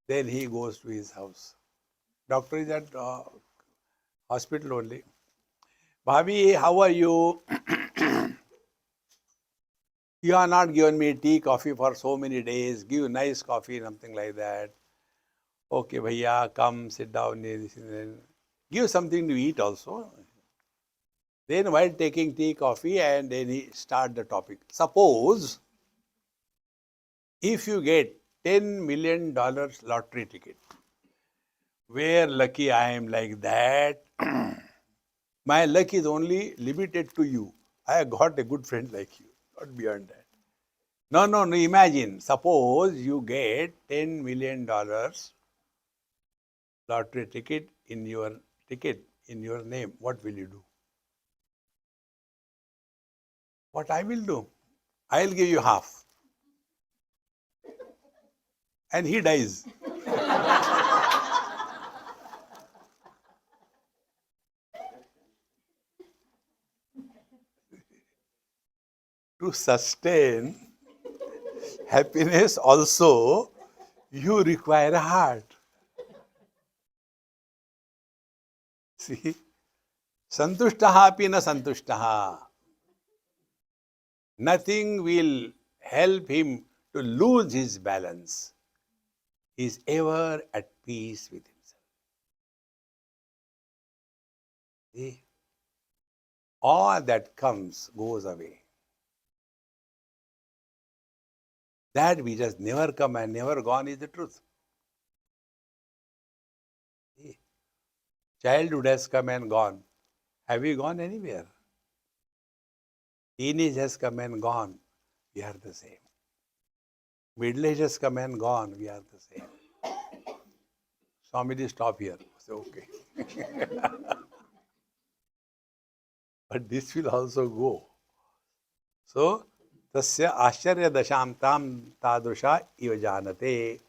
Then he goes to his house. Doctor is at hospital only. Bhabhi, how are you? You are not given me tea, coffee for so many days. Give nice coffee, something like that. Okay, bhaiya, come, sit down. Give something to eat also. Then while taking tea, coffee, and then he start the topic. Suppose if you get $10 million lottery ticket, where lucky I am like that, my luck is only limited to you. I have got a good friend like you, not beyond that. No, no, no. Imagine, suppose you get $10 million lottery ticket in your name. What will you do? What I will do? I'll give you half, and he dies. To sustain happiness, also you require a heart. See, santushtaha api na santushtaha. Nothing will help him to lose his balance. He is ever at peace with himself. See? All that comes goes away. That which has never come and never gone is the truth. See? Childhood has come and gone. Have we gone anywhere? Teenage has come and gone. We are the same. Middle age has come and gone. We are the same. Swamiji, stop here. Say, okay. But this will also go. So, tasya आश्चर्य दशाम ताम तादृशा इव जानते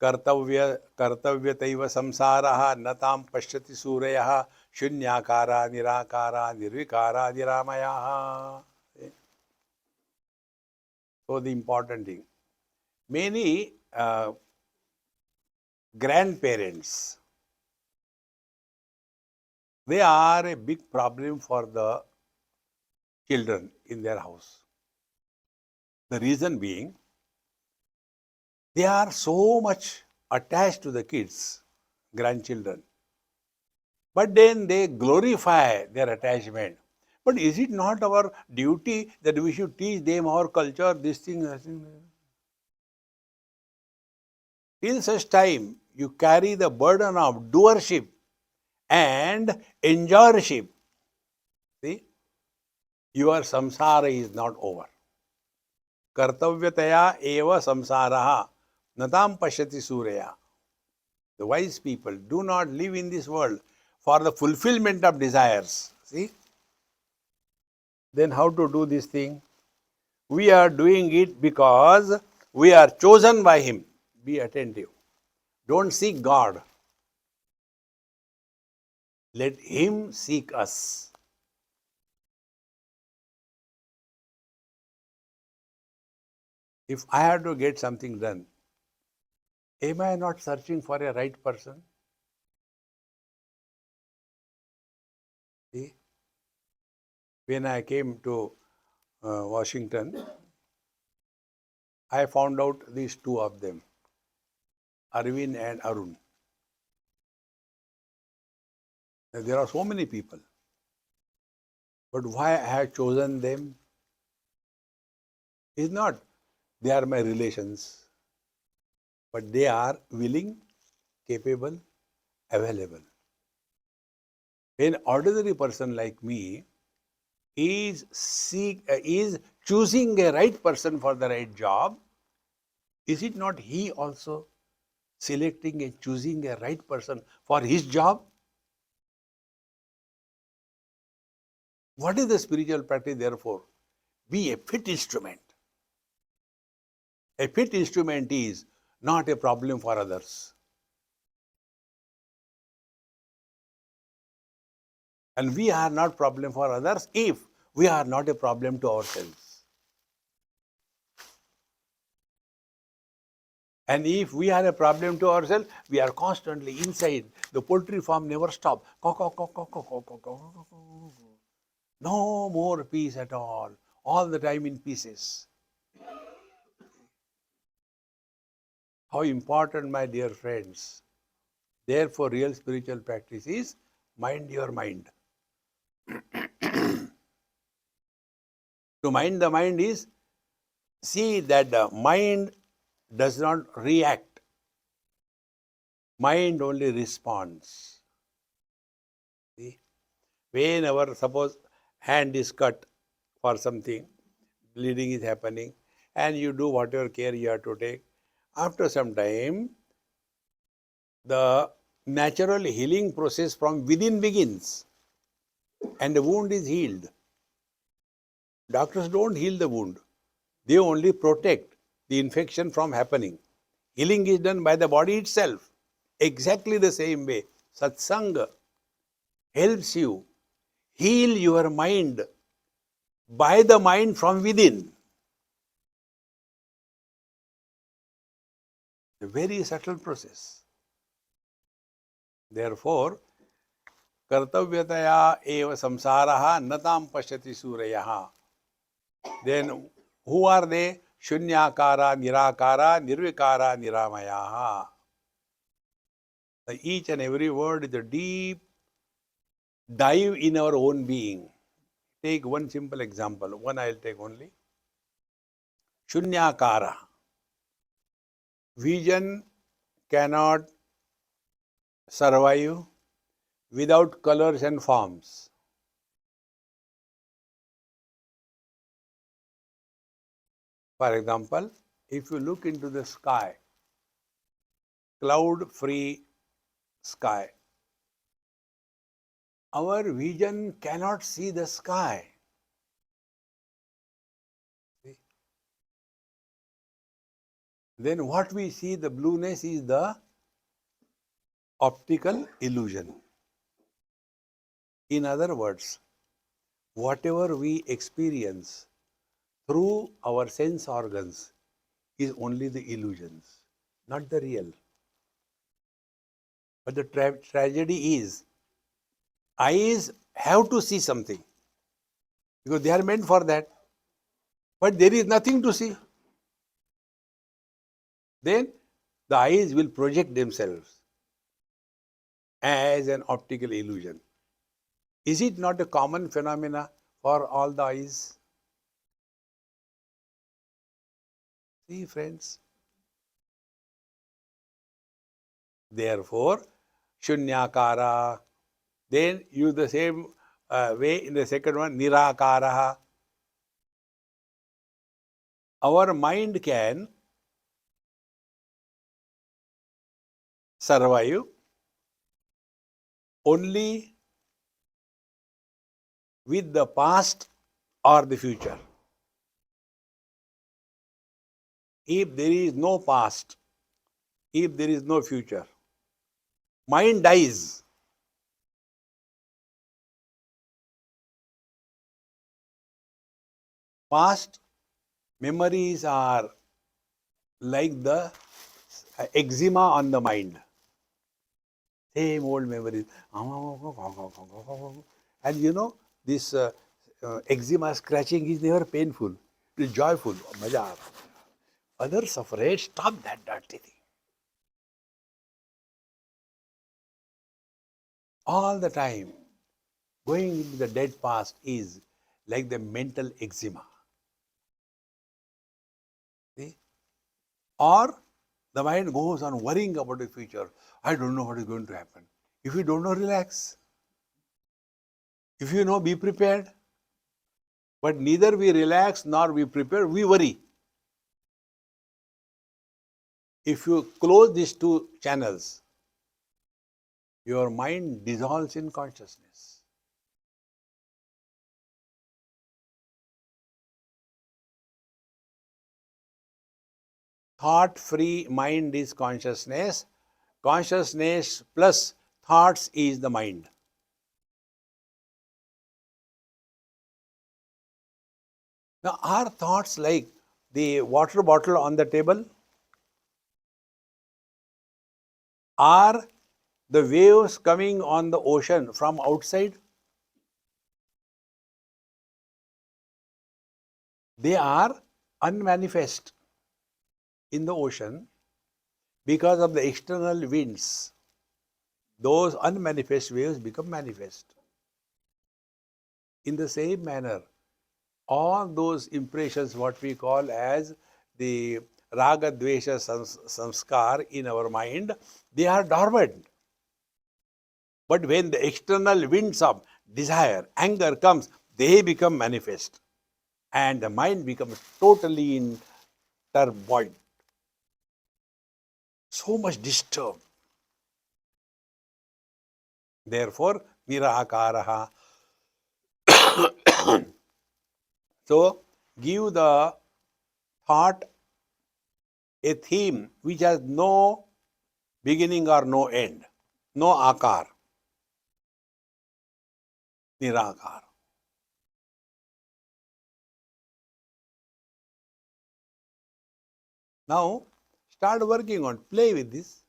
कर्तव्यतैव संसारः न ताम पश्यति सूरयः शून्याकारा nirakara निर्विकारा निरामयाः. So the important thing, many grandparents, they are a big problem for the children in their house. The reason being, they are so much attached to the kids, grandchildren. But then they glorify their attachment. But is it not our duty that we should teach them our culture, this thing, that thing? Till such time you carry the burden of doership and enjoyership, see, your samsara is not over. Kartavyataya eva samsaraha natam pashyati surya. The wise people do not live in this world for the fulfillment of desires. See? Then how to do this thing? We are doing it because we are chosen by Him. Be attentive. Don't seek God. Let Him seek us. If I have to get something done, am I not searching for a right person? See? When I came to Washington, I found out these two of them, Arvind and Arun. There are so many people. But why I have chosen them is not they are my relations, but they are willing, capable, available. An ordinary person like me is choosing a right person for the right job. Is it not he also selecting and choosing a right person for his job? What is the spiritual practice, therefore? Be a fit instrument. A fit instrument is not a problem for others. And we are not problem for others if we are not a problem to ourselves. And if we are a problem to ourselves, we are constantly inside. The poultry farm never stops. No more peace at all the time in pieces. How important, my dear friends. Therefore, real spiritual practice is mind your mind. To mind the mind is see that the mind does not react. Mind only responds. See? Whenever, suppose, hand is cut for something, bleeding is happening, and you do whatever care you have to take, after some time, the natural healing process from within begins and the wound is healed. Doctors don't heal the wound. They only protect the infection from happening. Healing is done by the body itself. Exactly the same way, satsanga helps you heal your mind by the mind from within. A very subtle process. Therefore, kartavyataya eva samsaraha natam pashyati surayaha. Then who are they? Shunyakara, Nirakara, Nirvikara, Niramayaha. Each and every word is a deep dive in our own being. Take one simple example. One I will take only. Shunyakara. Vision cannot survive without colors and forms. For example, if you look into the sky, cloud-free sky, our vision cannot see the sky. See? Then what we see, the blueness, is the optical illusion. In other words, whatever we experience through our sense organs is only the illusions, not the real. But the tragedy is, eyes have to see something because they are meant for that. But there is nothing to see. Then the eyes will project themselves as an optical illusion. Is it not a common phenomena for all the eyes? See, friends. Therefore, shunyakara. Then use the same way in the second one, nirakara. Our mind can survive only with the past or the future. If there is no past, if there is no future, mind dies. Past memories are like the eczema on the mind. Same old memories. And you know, this eczema scratching is never painful. It is joyful. Maja aa raha. Others afraid, stop that dirty thing. All the time, going into the dead past is like the mental eczema. See? Or the mind goes on worrying about the future. I don't know what is going to happen. If you don't know, relax. If you know, be prepared. But neither we relax nor we prepare, we worry. If you close these two channels, your mind dissolves in consciousness. Thought-free mind is consciousness. Consciousness plus thoughts is the mind. Now, are thoughts like the water bottle on the table? Are the waves coming on the ocean from outside? They are unmanifest in the ocean because of the external winds. Those unmanifest waves become manifest. In the same manner, all those impressions, what we call as the raga, dvesha, samskar in our mind, they are dormant. But when the external winds of desire, anger comes, they become manifest. And the mind becomes totally in turmoil. So much disturbed. Therefore, nirakaraha. So, give the thought a theme which has no beginning or no end, no akar, nirakar. Now, start working on, play with this.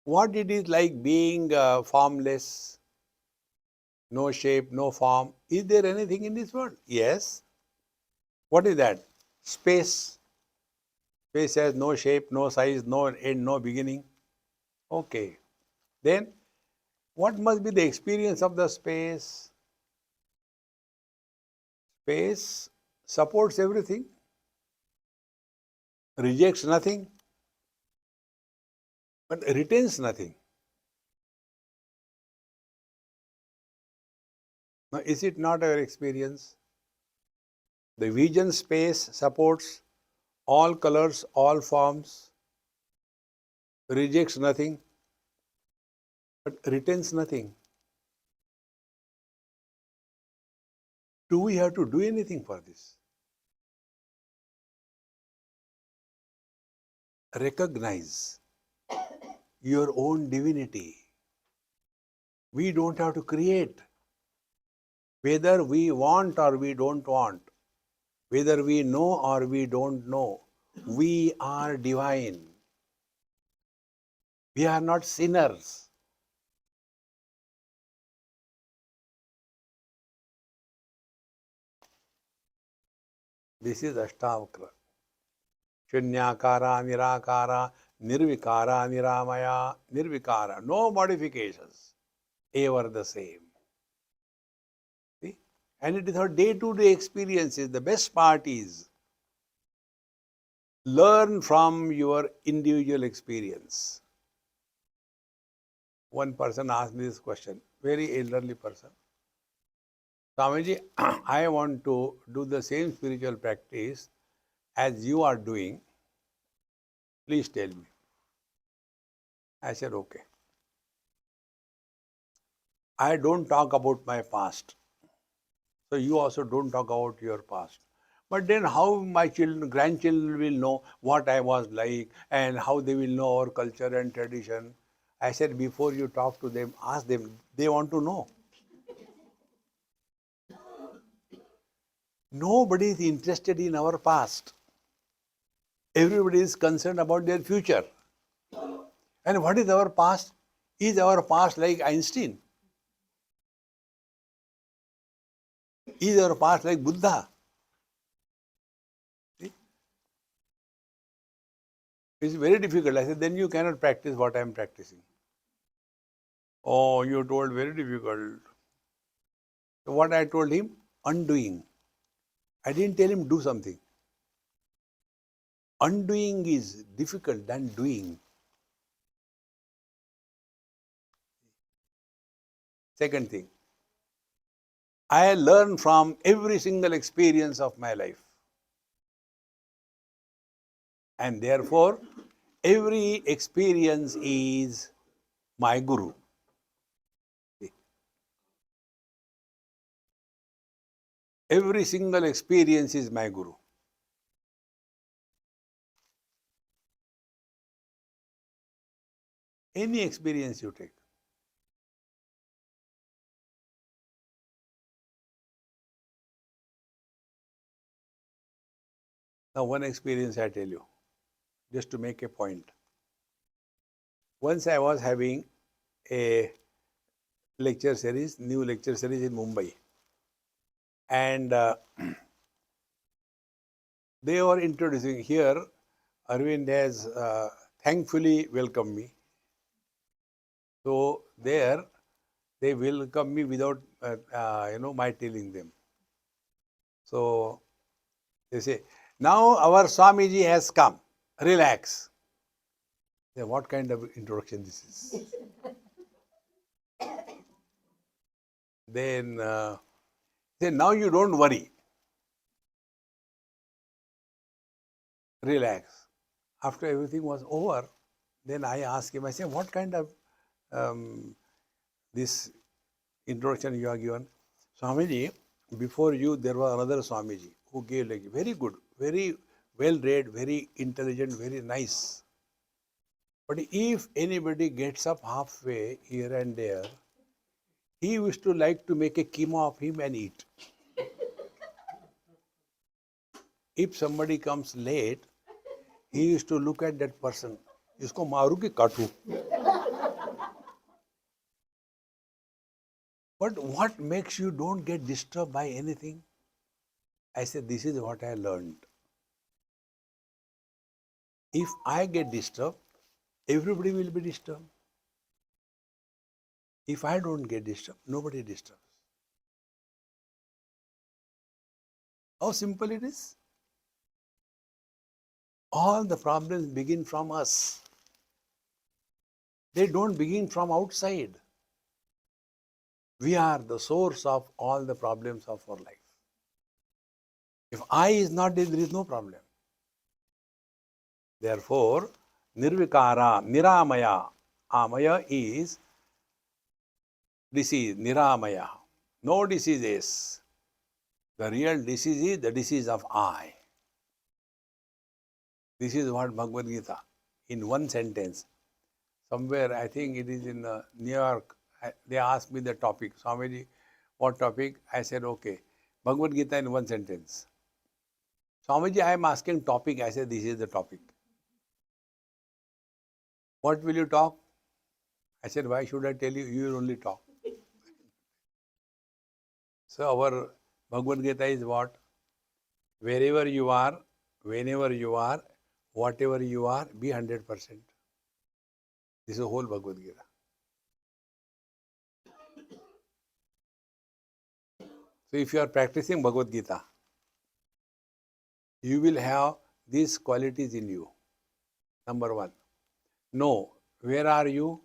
What it is like being formless, no shape, no form. Is there anything in this world? Yes. What is that? Space. Space has no shape, no size, no end, no beginning. Okay. Then, what must be the experience of the space? Space supports everything, rejects nothing, but retains nothing. Now, is it not our experience? The vision space supports all colors, all forms, rejects nothing, but retains nothing. Do we have to do anything for this? Recognize your own divinity. We don't have to create. Whether we want or we don't want, whether we know or we don't know, we are divine. We are not sinners. This is Ashtavakra. Shunyakara, Nirakara, Nirvikara, Niramaya, Nirvikara. No modifications. Ever the same. See? And it is our day-to-day experiences. The best part is learn from your individual experience. One person asked me this question, very elderly person. Swamiji, I want to do the same spiritual practice as you are doing. Please tell me. I said, okay. I don't talk about my past. So you also don't talk about your past. But then how my children, grandchildren will know what I was like and how they will know our culture and tradition. I said, before you talk to them, ask them. They want to know. Nobody is interested in our past. Everybody is concerned about their future. And what is our past? Is our past like Einstein? Is our past like Buddha? See? It's very difficult. I said, then you cannot practice what I am practicing. Oh, you told very difficult. So what I told him? Undoing. I didn't tell him do something. Undoing is difficult than doing. Second thing, I learn from every single experience of my life. And therefore, every experience is my guru. Every single experience is my guru. Any experience you take. Now, one experience I tell you, just to make a point. Once I was having a lecture series, new lecture series in Mumbai. And they were introducing here. Arvind has thankfully welcomed me. So there, they welcome me without my telling them. So they say, now our Swamiji has come. Relax. Say, what kind of introduction this is? Then say, now you don't worry. Relax. After everything was over, then I asked him, I said, what kind of this introduction you are given? Swamiji, before you, there was another Swamiji who gave like very good, very well read, very intelligent, very nice. But if anybody gets up halfway here and there, he used to like to make a keema of him and eat. If somebody comes late, he used to look at that person. Isko maru ki katu. But what makes you don't get disturbed by anything? I said, this is what I learned. If I get disturbed, everybody will be disturbed. If I don't get disturbed, nobody disturbs. How simple it is? All the problems begin from us. They don't begin from outside. We are the source of all the problems of our life. If I is not there, there is no problem. Therefore, nirvikara, niramaya. Amaya is disease, niramaya. No diseases. The real disease is the disease of I. This is what Bhagavad Gita, in one sentence. Somewhere, I think it is in New York, they asked me the topic. Swamiji, what topic? I said, okay. Bhagavad Gita in one sentence. Swamiji, I am asking topic. I said, this is the topic. What will you talk? I said, why should I tell you? You will only talk. So our Bhagavad Gita is what? Wherever you are, whenever you are, whatever you are, be 100%. This is the whole Bhagavad Gita. So if you are practicing Bhagavad Gita, you will have these qualities in you. Number one, know where are you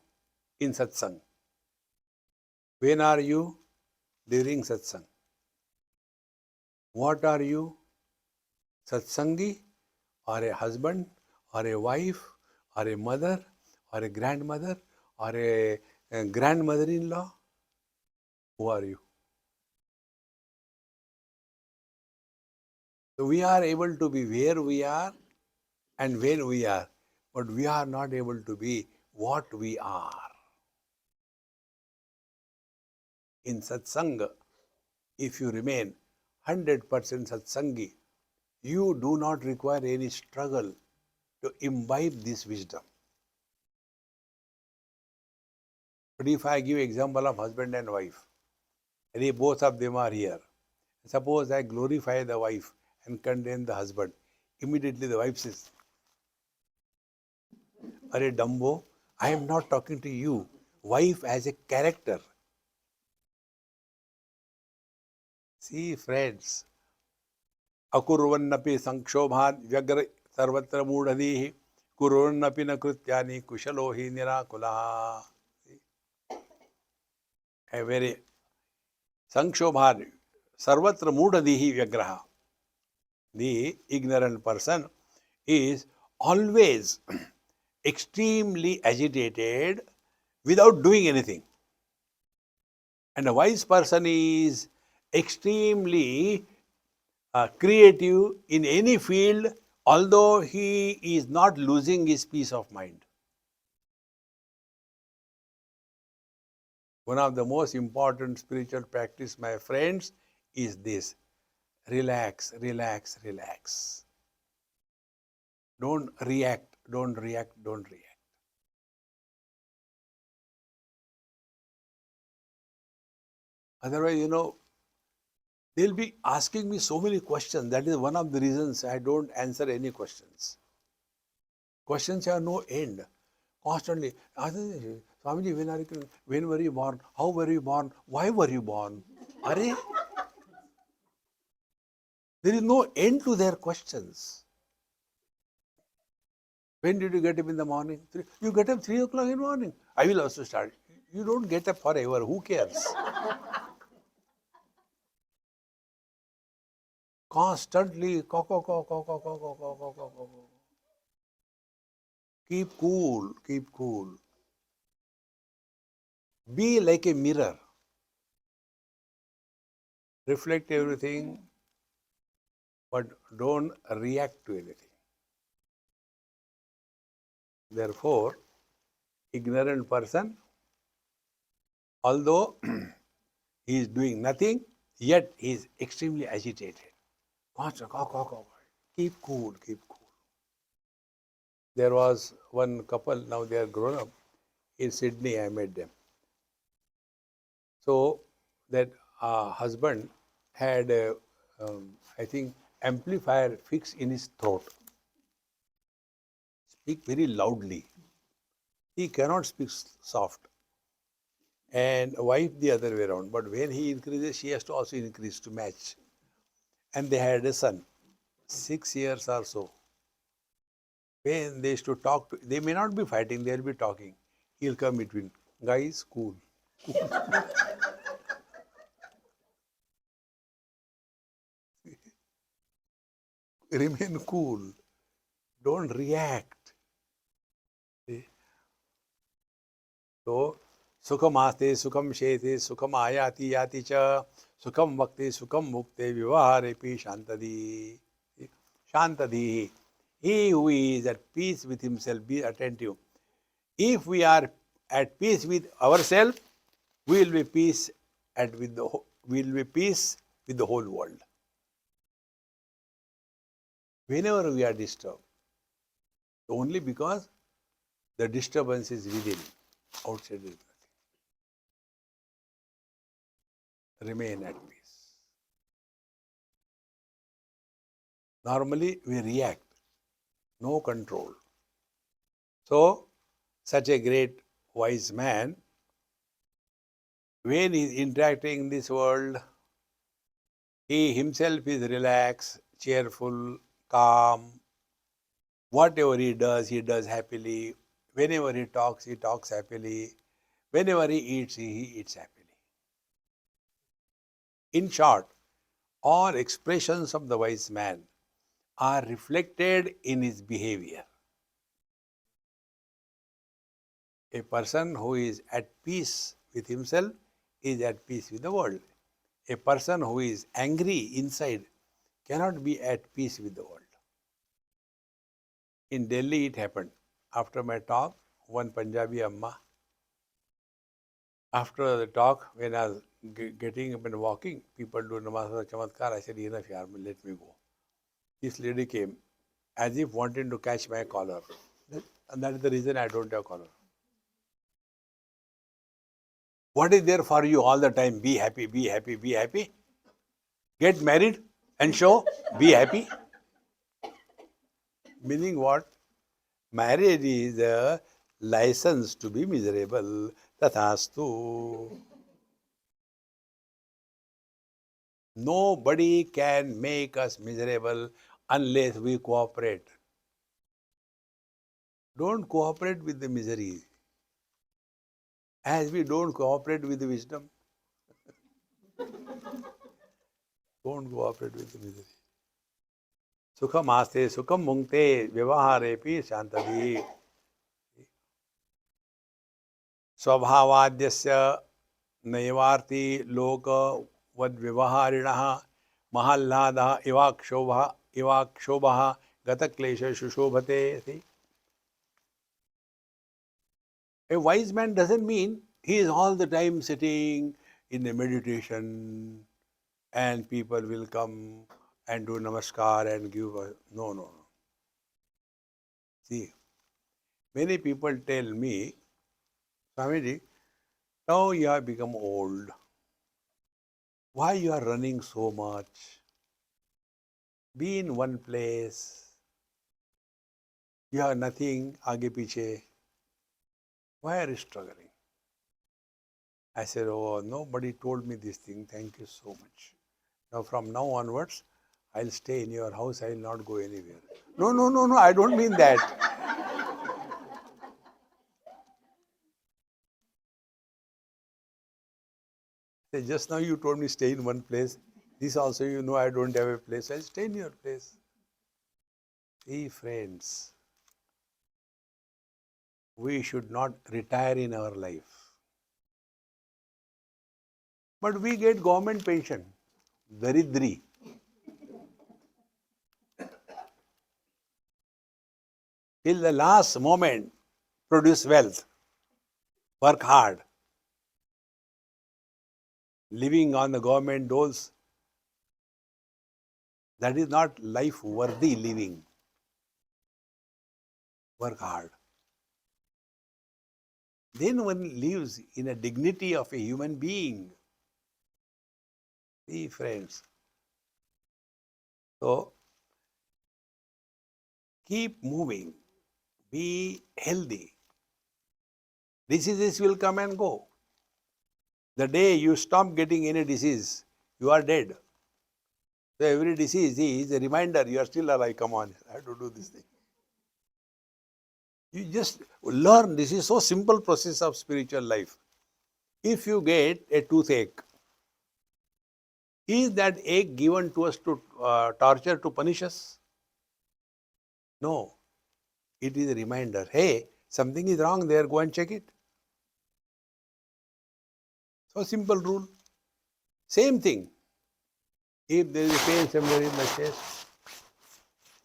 in satsang. When are you during satsang? What are you? Satsangi, or a husband, or a wife, or a mother, or a grandmother, or a grandmother-in-law? Who are you? So we are able to be where we are and when we are, but we are not able to be what we are. In satsanga, if you remain 100% satsangi, you do not require any struggle to imbibe this wisdom. But if I give example of husband and wife, and both of them are here, suppose I glorify the wife and condemn the husband, immediately the wife says, Are Dumbo, I am not talking to you. Wife as a character. See, friends, akurvannapi sankshobhat vyagra sarvatra mudhadihi kurvannapi na krutyani kushalohi nirakulaha. A very sankshobhat sarvatra mudhadihi vyagraha. The ignorant person is always extremely agitated without doing anything. And a wise person is extremely creative in any field, although he is not losing his peace of mind. One of the most important spiritual practice, my friends, is this. Relax, relax, relax. Don't react, don't react, don't react. Otherwise, they'll be asking me so many questions. That is one of the reasons I don't answer any questions. Questions have no end. Constantly, Swamiji, when were you born? How were you born? Why were you born? Are there is no end to their questions. When did you get up in the morning? You get up 3 o'clock in the morning. I will also start. You don't get up forever. Who cares? Constantly, keep cool, keep cool. Be like a mirror. Reflect everything, but don't react to anything. Therefore, ignorant person, although he is doing nothing, yet he is extremely agitated. Constant, keep cool, keep cool. There was one couple, now they are grown up, in Sydney, I met them. So that husband had, I think, amplifier fixed in his throat. Speak very loudly. He cannot speak soft. And wife the other way around. But when he increases, she has to also increase to match. And they had a son, 6 years or so. When they used to talk, they may not be fighting, they will be talking. He'll come between. Guys, cool. Remain cool. Don't react. So, sukham aste, sukham shete, sukham ayati yati cha, sukham vakte, sukham mukte, vivaharepi shantadi. Shantadi. He who is at peace with himself, be attentive. If we are at peace with ourselves, we will be peace we will be peace with the whole world. Whenever we are disturbed, only because the disturbance is within, outside is nothing. Remain at peace. Normally we react, no control. So, such a great wise man, when he is interacting in this world, he himself is relaxed, cheerful, calm. Whatever he does happily. Whenever he talks happily. Whenever he eats happily. In short, all expressions of the wise man are reflected in his behavior. A person who is at peace with himself is at peace with the world. A person who is angry inside cannot be at peace with the world. In Delhi, it happened. After my talk, one Punjabi Amma, after the talk, when I was getting up and walking, people do Namaskar Chamatkar. I said, enough, yaar, let me go. This lady came as if wanting to catch my collar. And that is the reason I don't have collar. What is there for you all the time? Be happy, be happy, be happy. Get married and show, be happy. Meaning what? Marriage is a license to be miserable. Tathastu. Nobody can make us miserable unless we cooperate. Don't cooperate with the misery. As we don't cooperate with the wisdom, don't cooperate with the misery. Sukham aste, sukham mungte, vyavaharepi shantadi. Swabhavadyasya naivarti loka vadvyavahariणः mahalladaः ivakshobhah gataklesha shushobhate. See? A wise man doesn't mean he is all the time sitting in a meditation and people will come and do namaskar and give a, no. See, many people tell me, Swamiji, now you have become old. Why you are running so much? Be in one place. You have nothing, aage piche. Why are you struggling? I said, oh, nobody told me this thing. Thank you so much. Now, from now onwards, I'll stay in your house. I will not go anywhere. No, no, no, no. I don't mean that. Say, just now you told me stay in one place. This also you know I don't have a place. I'll stay in your place. See, friends, we should not retire in our life. But we get government pension. Daridri. Till the last moment, produce wealth. Work hard. Living on the government doles, that is not life worthy living. Work hard. Then one lives in a dignity of a human being. See, friends. So, keep moving. Be healthy. Diseases will come and go. The day you stop getting any disease, you are dead. So every disease is a reminder you are still alive. Come on, I have to do this thing. You just learn. This is so simple process of spiritual life. If you get a toothache, is that ache given to us to torture, to punish us? No. It is a reminder. Hey, something is wrong there. Go and check it. So simple rule. Same thing. If there is a pain somewhere in the chest,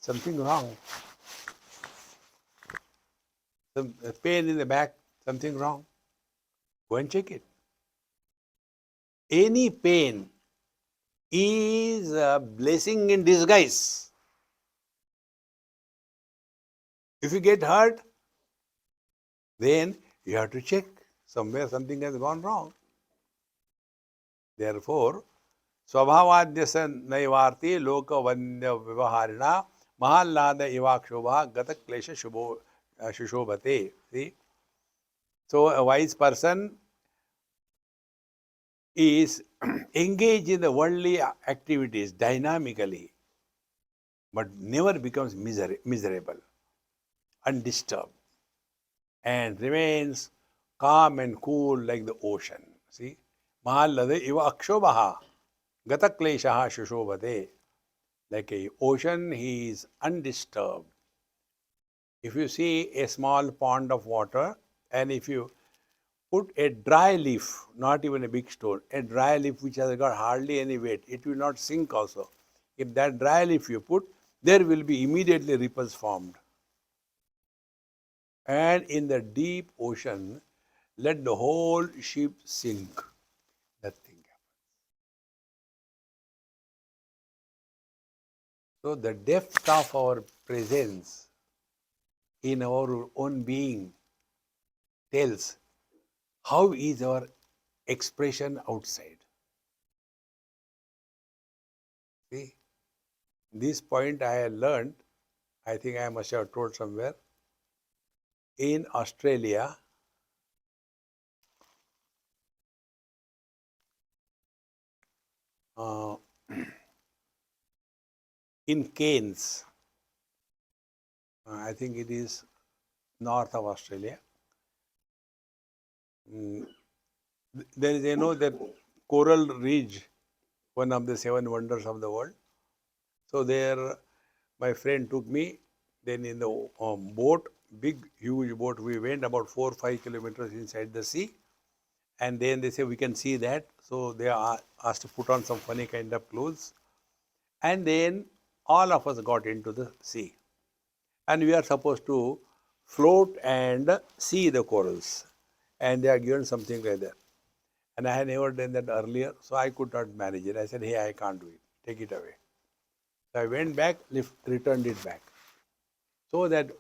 something wrong. Some pain in the back, something wrong. Go and check it. Any pain is a blessing in disguise. If you get hurt, then you have to check. Somewhere something has gone wrong. Therefore, स्वभावाद्यस्य नैवार्ति लोक वन्य व्यवहारिणा महाल्लाद इवाक्षोभा गत क्लेश शुशोभते. See? So a wise person is engaged in the worldly activities dynamically, but never becomes miserable, undisturbed, and remains calm and cool like the ocean. See? Mahallade iva akshobha gata kleshaha shushobhate. Like a ocean, he is undisturbed. If you see a small pond of water, and if you put a dry leaf, not even a big stone, a dry leaf which has got hardly any weight, it will not sink also. If that dry leaf you put, there will be immediately ripples formed. And in the deep ocean, let the whole ship sink. Nothing happens. So the depth of our presence in our own being tells how is our expression outside. See, this point I have learned, I think I must have told somewhere, in Australia. Uh, in Cairns, I think it is north of Australia. There is, that coral ridge, one of the 7 wonders of the world. So there, my friend took me. Then in the boat, big, huge boat, we went about 4 or 5 kilometers inside the sea. And then they say we can see that. So they are asked to put on some funny kind of clothes. And then all of us got into the sea. And we are supposed to float and see the corals. And they are given something like that. And I had never done that earlier, so I could not manage it. I said, hey, I can't do it. Take it away. So I went back, returned it back. So that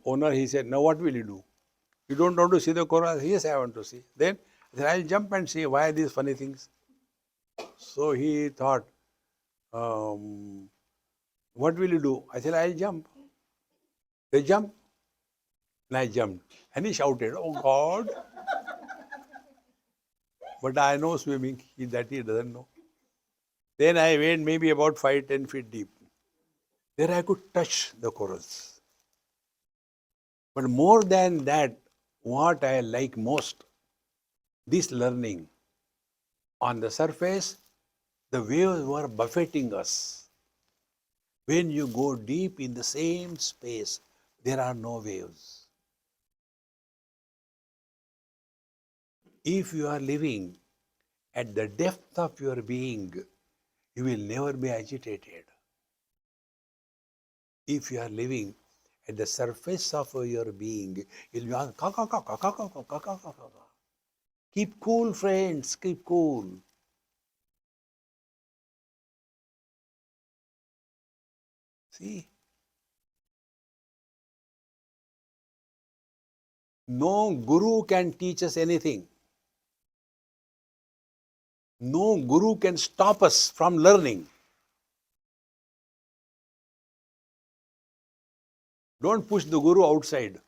owner, he said, now what will you do? You don't want to see the coral? Yes, I want to see. Then I said, I'll jump and see why these funny things. So he thought, what will you do? I said, I'll jump. They jumped, and I jumped. And he shouted, oh God. But I know swimming, that he doesn't know. Then I went maybe about 5-10 feet deep. There I could touch the corals. But more than that, what I like most, this learning. On the surface, the waves were buffeting us. When you go deep in the same space, there are no waves. If you are living at the depth of your being, you will never be agitated. If you are living at the surface of your being, you'll be on ka ka ka ka ka ka ka ka ka ka ka. Keep cool, friends, keep cool. See? No guru can teach us anything. No guru can stop us from learning. Don't push the guru outside.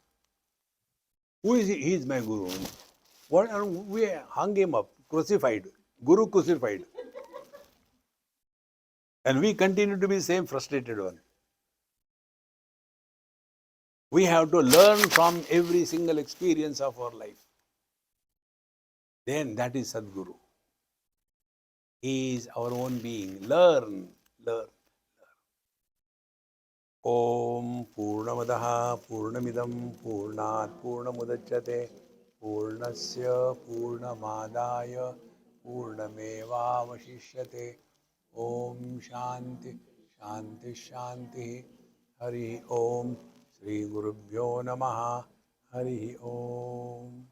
Who is he? He is my guru. What? We hung him up, crucified. Guru crucified. And we continue to be the same frustrated one. We have to learn from every single experience of our life. Then that is Sadguru. He is our own being. Learn, learn. Om Purnamadaha Purnamidam Purnat Purnamudachyate Purnasya Purnamadaya Purnamevavashishyate Om Shanti Shanti Shanti Hari Om Sri Gurubhyo Namaha Hari Om.